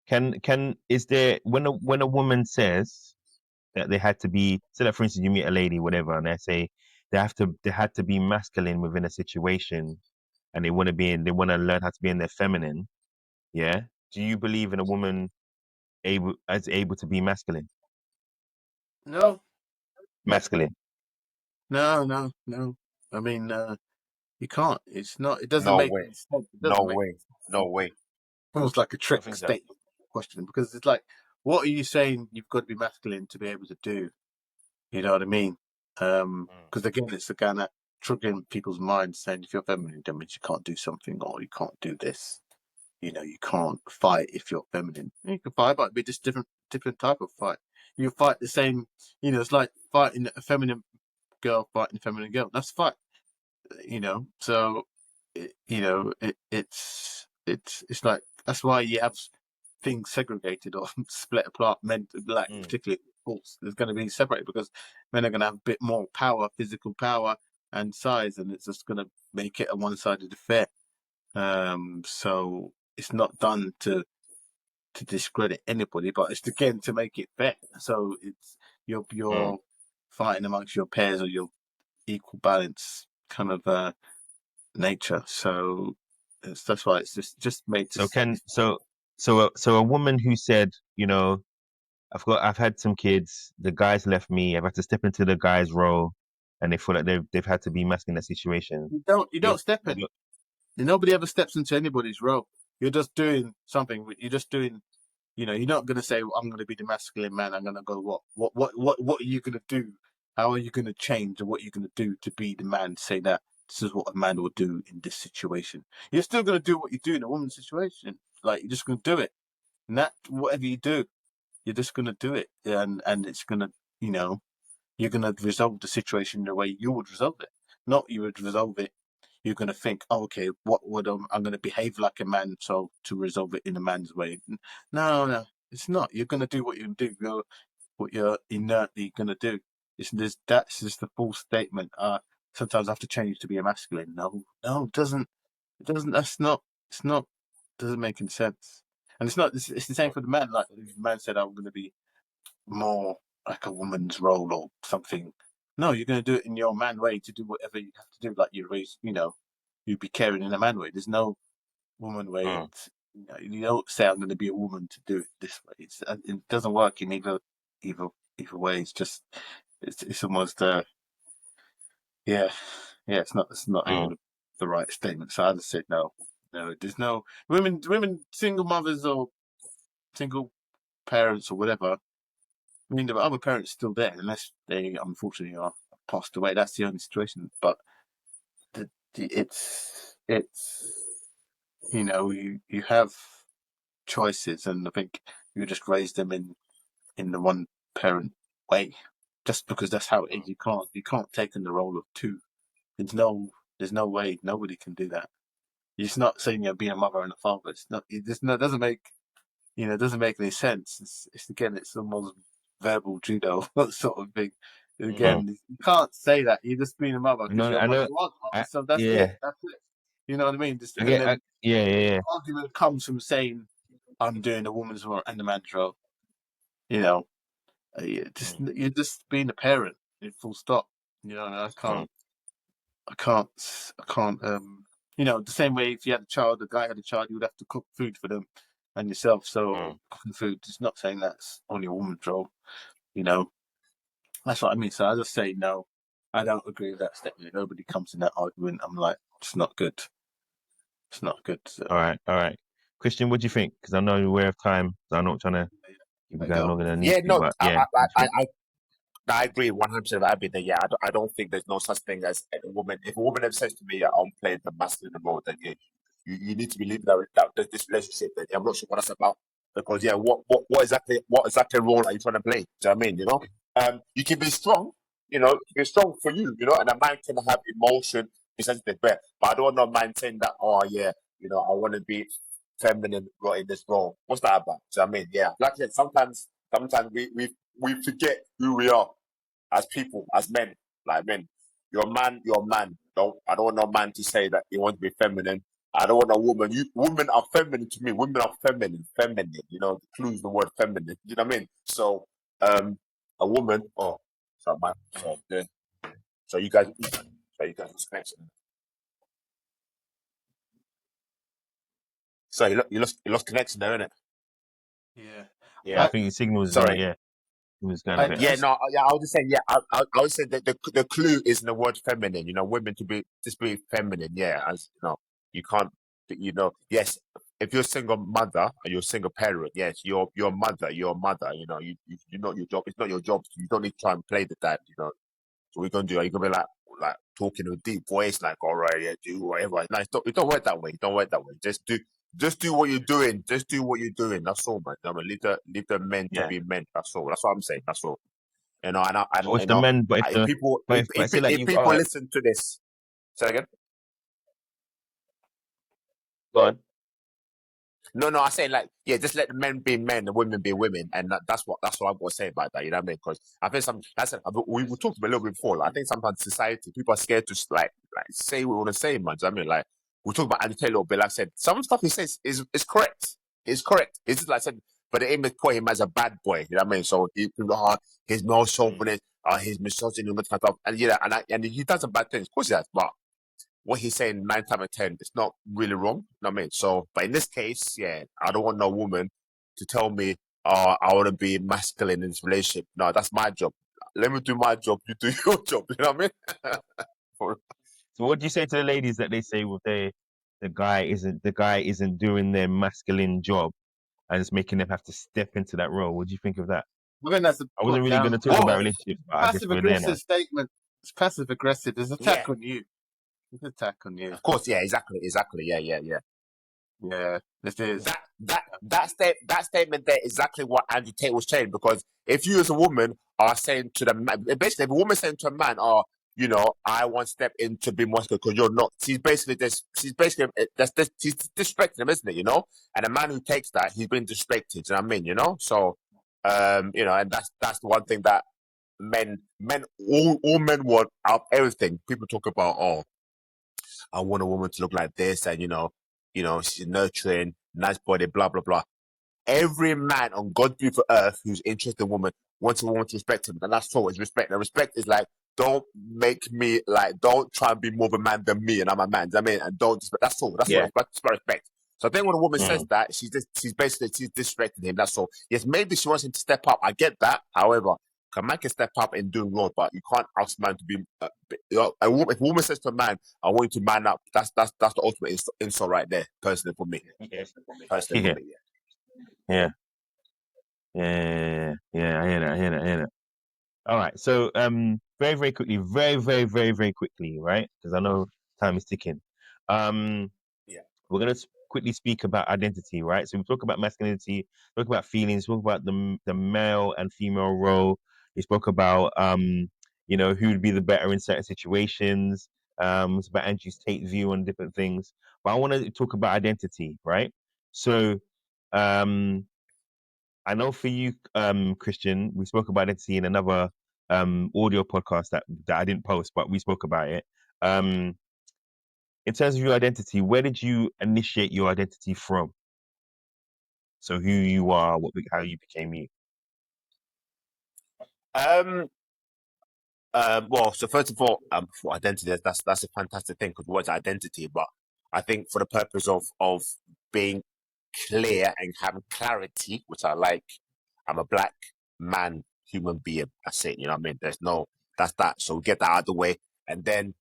can is there when a woman says that they had to be, so that for instance you meet a lady, whatever, and they say they had to be masculine within a situation, and they want to learn how to be in their feminine. Yeah. Do you believe in a woman able to be masculine? No, Masculine. no. I mean, you can't. It's not. It doesn't No make way. any sense. It No doesn't make way. No way. almost like a I don't trick think so. statement question because it's like, what are you saying? You've got to be masculine to be able to do. You know what I mean? Mm, Because again, it's the kind of triggering people's minds saying if you're feminine, that means you can't do something or you can't do this. You know, you can't fight if you're feminine. You can fight, but it'd be just different type of fight. You fight the same. You know, it's like fighting a feminine girl fighting a feminine girl. That's fight. You know, so it's like that's why you have things segregated or split apart. Men, like mm. particularly sports, there's going to be separated because men are going to have a bit more power, physical power and size, and it's just going to make it a one-sided affair. So it's not done to discredit anybody, but it's again to make it fair. So it's you're Mm. fighting amongst your peers or your equal balance kind of nature. So that's why it's just made to sense. So a woman who said, you know, I've had some kids, the guys left me, I've had to step into the guy's role, and they feel like they've had to be masculine in that situation. You You're, don't step in. you're, Nobody ever steps into anybody's role. You're just doing something. You're just doing. You're not going to say, well, "I'm going to be the masculine man." I'm going to go. What are you going to do? How are you going to change, or what are you going to do to be the man? To say that this is what a man will do in this situation. You're still going to do what you do in a woman's situation. Like you're just going to do it. And that whatever you do, you're just going to do it, and it's going to, you're going to resolve the situation the way you would resolve it. Not you would resolve it. You're going to think, oh, okay, what would I'm going to behave like a man, so to resolve it in a man's way. No, it's not. You're going to do what you do. What you're inertly going to do. That's just a full statement. Sometimes I have to change to be a masculine. No, it doesn't. It doesn't. That's not. It's not. Doesn't make any sense. And it's not. It's the same for the man. Like the man said, I'm going to be more like a woman's role or something. No, you're going to do it in your man way to do whatever you have to do. Like you raise, you'd be caring in a man way. There's no woman way. You don't say I'm going to be a woman to do it this way. It doesn't work in either way. It's just it's almost yeah. It's not even the right statement. So I just said no. There's no women, single mothers or single parents or whatever. I mean, the other parents still there, unless they unfortunately are passed away. That's the only situation. But it's you have choices, and I think you just raise them in the one parent way, just because that's how it is. You can't take on the role of two. There's no way nobody can do that. It's not saying you're being a mother and a father. It's not. It doesn't make it doesn't make any sense. It's almost verbal judo sort of thing. Again, you can't say that. You're just being a mother because no, your I mother know. was mother. So that's it. That's it. You know what I mean? Yeah. Argument comes from saying I'm doing a woman's role and the man's role. You're just being a parent. Full stop. And I can't. The same way if you had a child, the guy had a child, you would have to cook food for them and yourself. So cooking food is not saying that's only a woman's role. That's what I mean. So I just say no. I don't agree with that statement. Nobody comes in that argument. I'm like, it's not good. It's not good. So, All right. Christian, what do you think? Because I know you're aware of time, so I'm not trying to keep you guys longer than I need Yeah, to. no, But yeah, what do you think? I agree 100%. I've been there. Yeah, I don't think there's no such thing as a woman. If a woman ever says to me, I'm playing the masculine role, then you need to be leaving this relationship. Then I'm not sure what that's about. Because what exactly role are you trying to play? Do you know what I mean? You can be strong. Be strong for you. And a man can have emotion, be sensitive, but I don't want no man saying that. Oh yeah, I want to be feminine in this role. What's that about? Do you know what I mean? Yeah, like I said, sometimes we forget who we are as people, as men, like men. You're a man, you're a man. I don't want no man to say that he wants to be feminine. I don't want a woman. Women are feminine to me. Women are feminine. The clue is the word feminine. You know what I mean? So, a woman. Oh, sorry, man. So you guys lost connection. So you lost connection there, innit? yeah. Yeah, I think your signal was Sorry. it was going a bit. Yeah, no, yeah, I was just saying, yeah, I would say that the clue is in the word feminine. Women to be feminine. Yeah, as you can't, yes. If you're a single mother or you're a single parent, yes, you're a mother. You're a mother. You know your job. It's not your job. You don't need to try and play the dad. So what you gonna do? Are you gonna be like talking in a deep voice, like, all right, yeah, do whatever? No, it don't work that way. It don't work that way. Just do what you're doing. Just do what you're doing. That's all, man. Leave the men to be men. That's all. That's what I'm saying. That's all. Or if the men, but if people but say like if you people listen to this, say again. go on. No, I say like, yeah, just let the men be men, the women be women, and that's what I've got to say about that. You know what I mean? Because I think we talked about a little bit before. Like, I think sometimes society, people are scared to like say what we want to say, man. Do you know what I mean? Like we talk about Andy Taylor a little bit. Like I said, some stuff he says is correct. It's correct. It's just like I said, but the aim is put him as a bad boy. You know what I mean? So people are his male chauvinist. he's misogyny and that kind of stuff. And yeah, and he does some bad things. Of course he has, but what he's saying 9 times out of 10, it's not really wrong. You know what I mean? So, but in this case, yeah, I don't want no woman to tell me, oh, I want to be masculine in this relationship. No, that's my job. Let me do my job. You do your job. You know what I mean? So what do you say to the ladies that they say, well, the guy isn't doing their masculine job and it's making them have to step into that role? What do you think of that? I think that's a I wasn't put really going down. to talk Well, about relationships, but I guess Passive we're there now. aggressive statement. It's passive aggressive. There's an yeah, attack on you. It's an attack on you. of course, yeah, exactly. Yeah. Yeah, this is. That statement there is exactly what Andrew Tate was saying, because if you as a woman are saying to the man, basically if a woman saying to a man, oh, you know, I want to step in to be muscular because you're not, she's basically she's disrespecting him, isn't it, you know? And a man who takes that, he's been disrespected, you know what I mean, you know? So you know, and that's the one thing that all men want out of everything. People talk about, oh, I want a woman to look like this, and you know, she's nurturing, nice body, blah blah blah. Every man on God's beautiful earth who's interested in a woman wants a woman to respect him, and that's all. It's respect. And respect is like, don't make me like, don't try and be more of a man than me, and I'm a man. I mean, and don't. That's all. That's all. Yeah. That's about respect. So I think when a woman Mm. says that, she's disrespecting him. That's all. Yes, maybe she wants him to step up. I get that. However, a man can step up and do wrong, but you can't ask a man to be. If a woman says to a man, "I want you to man up," that's the ultimate insult right there. Personally, for me. Personally, Yeah. for me. Yeah. I hear that. All right. So very, very quickly, very quickly, right? Because I know time is ticking. Yeah. We're gonna quickly speak about identity, right? So we talk about masculinity, talk about feelings, talk about the male and female role. We spoke about you know, who would be the better in certain situations. It's about Andrew Tate's view on different things. But I want to talk about identity, right? So I know for you, Christian, we spoke about identity in another audio podcast that I didn't post, but we spoke about it. In terms of your identity, where did you initiate your identity from? So who you are, how you became you. Well, so first of all, for identity, that's a fantastic thing, because what's identity? But I think for the purpose of being clear and having clarity, which I like, I'm a black man, human being. That's it. You know what I mean? That's that. So get that out of the way, and then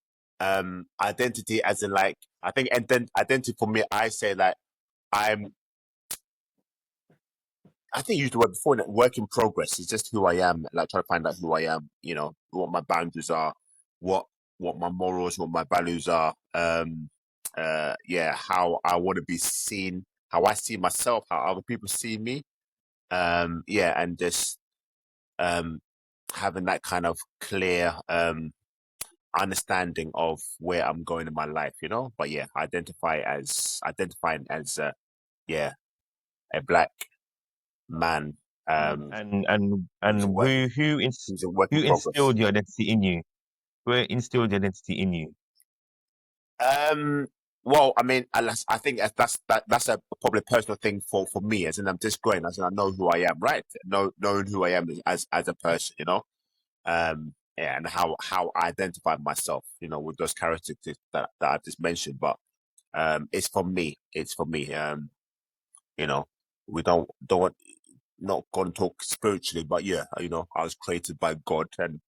identity, as in like, I think, and then identity for me, I say like I'm. I think you used the word before, work in progress. It's just who I am, like trying to find out who I am, you know, what my boundaries are, what my morals, what my values are, yeah, how I want to be seen, how I see myself, how other people see me, yeah, and just having that kind of clear understanding of where I'm going in my life, you know. But yeah, identifying as yeah, a black man, And who's a work who who's a work in progress. instilled your identity in you? Who instilled your identity in you? Well, I mean, I think that's a probably personal thing for me, as in I'm just growing, as in I know who I am, right? Knowing who I am as a person, you know. Yeah, and how I identify myself, you know, with those characteristics that I just mentioned. But it's for me. It's for me. You know, we don't not going to talk spiritually, but yeah, you know, I was created by God, and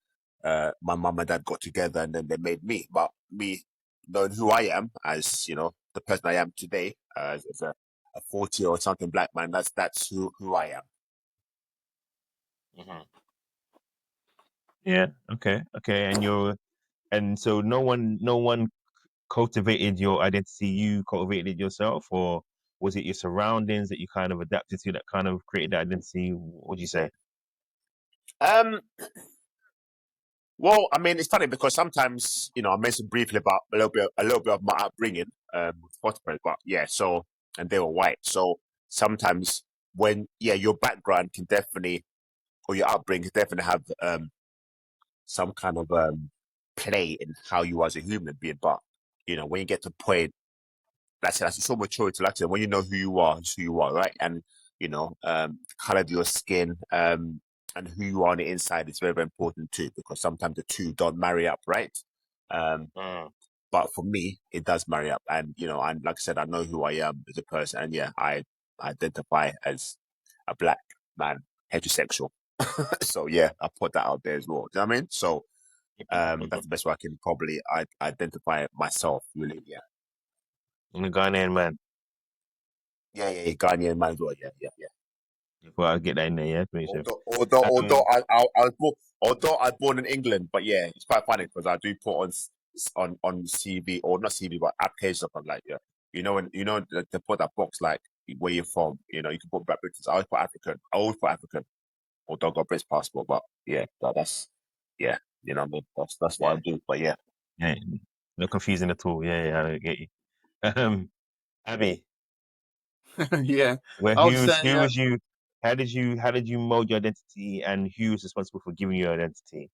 my mum and dad got together, and then they made me. But me knowing who I am, as you know, the person I am today, as a 40 or something black man, that's who I am. Mm-hmm. Yeah. Okay. And so no one cultivated your identity. You cultivated it yourself, or was it your surroundings that you kind of adapted to that kind of created that identity? What do you say? Um, Well, I mean, it's funny because sometimes, you know, I mentioned briefly about a little bit of my upbringing, with foster parents, but yeah, so, and they were white. So sometimes when, yeah, your background can definitely, or your upbringing can definitely have, some kind of, play in how you are as a human being. But, you know, when you get to a point, that's so maturity, like I said, when you know who you are, it's who you are, right? And, you know, the color of your skin, and who you are on the inside is very, very important too, because sometimes the two don't marry up, right? But for me, it does marry up, and and like I said, I know who I am as a person, and yeah, I identify as a black man, heterosexual. So yeah, I put that out there as well. Do you know what I mean? So that's the best way I can probably identify myself. Really, yeah. I'm a Ghanaian man. Yeah, Ghanaian man as well. Yeah. Before I get that in there, yeah. Make sure. Although I was born in England, but yeah, it's quite funny because I do put on CV, or not CV, but applications up. I'm like, yeah, they put that box like where you're from. You can put Black British. I always put African. Although I got a British passport, but yeah, that's yeah, you know what I mean. That's what I do. But yeah, Yeah, no confusing at all. Yeah, I get you. Abby, Yeah, where I would who say was you? How did you mold your identity, and who was responsible for giving you your identity?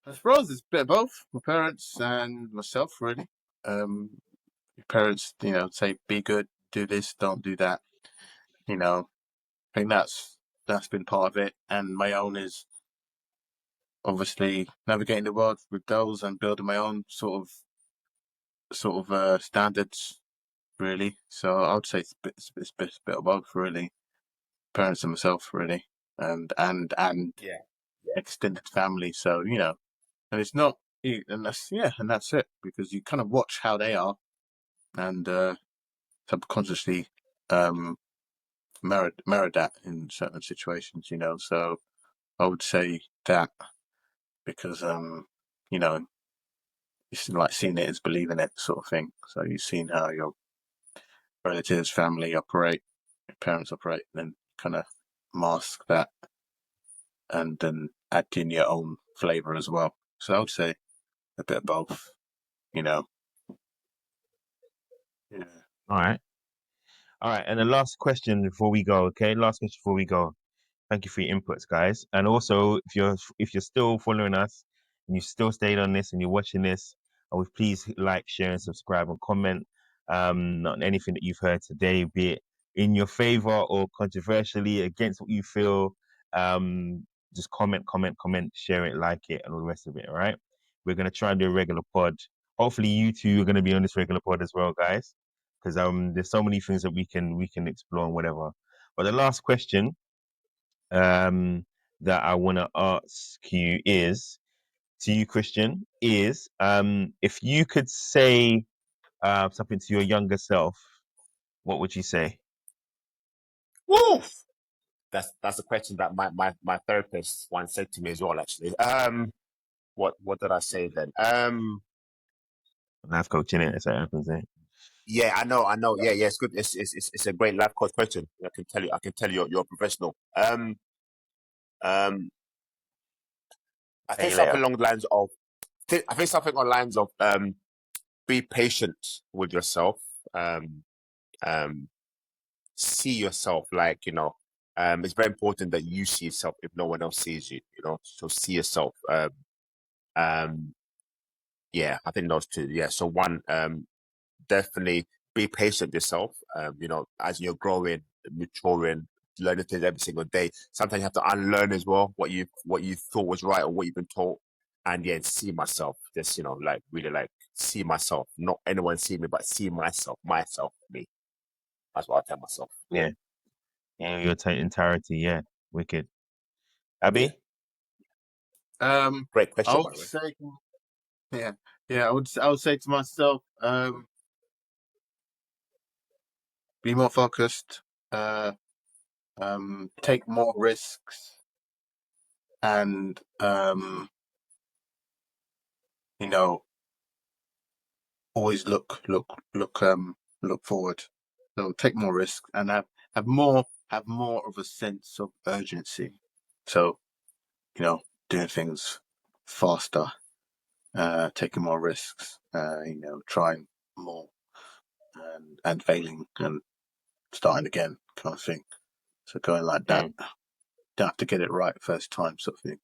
I suppose it's a bit of both. My parents and myself, really. Your parents, say be good, do this, don't do that. I think that's been part of it, and my own is obviously navigating the world with those and building my own sort of standards, really. So I would say it's a bit of both, really. Parents and myself, really, and yeah, extended family. So and it's not, and that's it, because you kind of watch how they are, and subconsciously mirror that in certain situations. So I would say that, because it's like seeing it is believing it, sort of thing. So you've seen how your relatives, family operate, your parents operate, then kind of mask that and then add in your own flavor as well. So I would say a bit of both. Yeah. All right, and the last question before we go. Okay, last question before we go. Thank you for your inputs, guys. And also, if you're still following us and you still stayed on this and you're watching this, I would please like, share, and subscribe and comment on anything that you've heard today, be it in your favor or controversially against what you feel. Just comment, share it, like it, and all the rest of it. All right. We're gonna try and do a regular pod. Hopefully, you two are gonna be on this regular pod as well, guys, because there's so many things that we can explore and whatever. But the last question that I want to ask you is to you, Christian, is if you could say something to your younger self, what would you say? woo. That's a question that my therapist once said to me as well. Actually, what did I say then? Life coaching it, as that happens. Yeah, I know. Yeah, it's good. It's a great life coach question. I can tell you're a professional. Um, I Pay think you something later. along the lines of, be patient with yourself. Um, um, see yourself, like it's very important that you see yourself if no one else sees you. So see yourself. Um, yeah, I think those two. Yeah, so one, definitely be patient with yourself. As you're growing, maturing, learning things every single day. Sometimes you have to unlearn as well what you thought was right or what you've been taught. And yeah, see myself. Just like really like see myself. Not anyone see me, but see myself, me. That's what I tell myself. Yeah, your entirety. Yeah, wicked. Yeah, Abby, great I question, by would the way. say, yeah, I would say to myself, be more focused, uh, take more risks, and you know, always look forward. So take more risks and have more of a sense of urgency. So doing things faster, taking more risks, trying more, and failing and starting again, kind of thing. So going like that, don't have to get it right first time, sort of thing.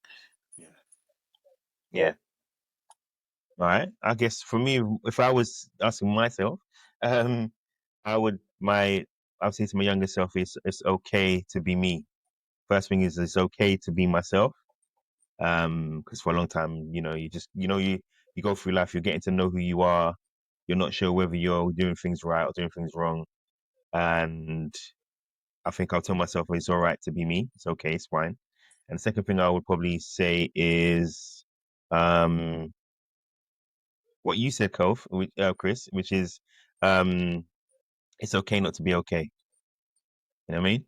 Yeah. yeah. All right. I guess for me, if I was asking myself, um, I would say to my younger self, it's okay to be me first thing is it's okay to be myself. Because for a long time, you go through life, you're getting to know who you are. You're not sure whether you're doing things right or doing things wrong. And I think I'll tell myself it's all right to be me. It's okay, it's fine. And the second thing I would probably say is what you said, Chris, which is it's okay not to be okay. You know what I mean?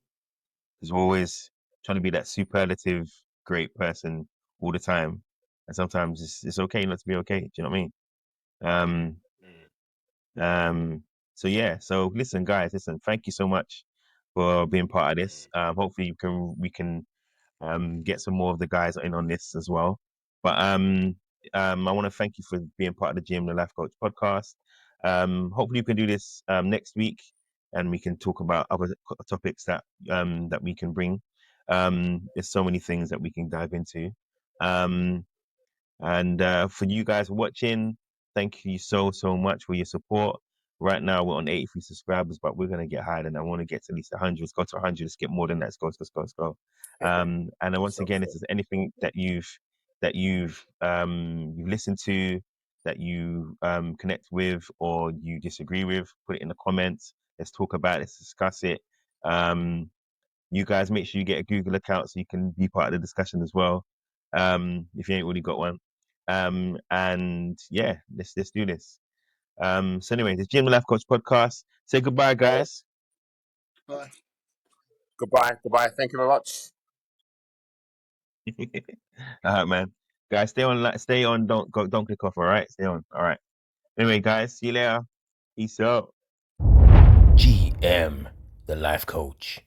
Because we're always trying to be that superlative great person all the time. And sometimes it's okay not to be okay. Do you know what I mean? So yeah, so listen, guys, thank you so much for being part of this. Hopefully we can get some more of the guys in on this as well. But I want to thank you for being part of the Gym the Life Coach podcast. Hopefully we can do this next week, and we can talk about other topics that we can bring. There's so many things that we can dive into. And for you guys watching, thank you so much for your support. Right now we're on 83 subscribers, but we're gonna get higher than that. I want to get to at least 100. Let's go to 100. Let's get more than that. Let's go. And then once again, if there's anything that you've listened to, that you connect with or you disagree with, put it in the comments. Let's talk about it. Let's discuss it. You guys make sure you get a Google account so you can be part of the discussion as well. If you ain't already got one. And yeah, let's do this. So anyway, the Gym Life Coach podcast. Say goodbye, guys. Bye. Goodbye. Thank you very much. All right, man. Guys, stay on. Don't click off. All right, stay on. All right. Anyway, guys, see you later. Peace out. GM, the life coach.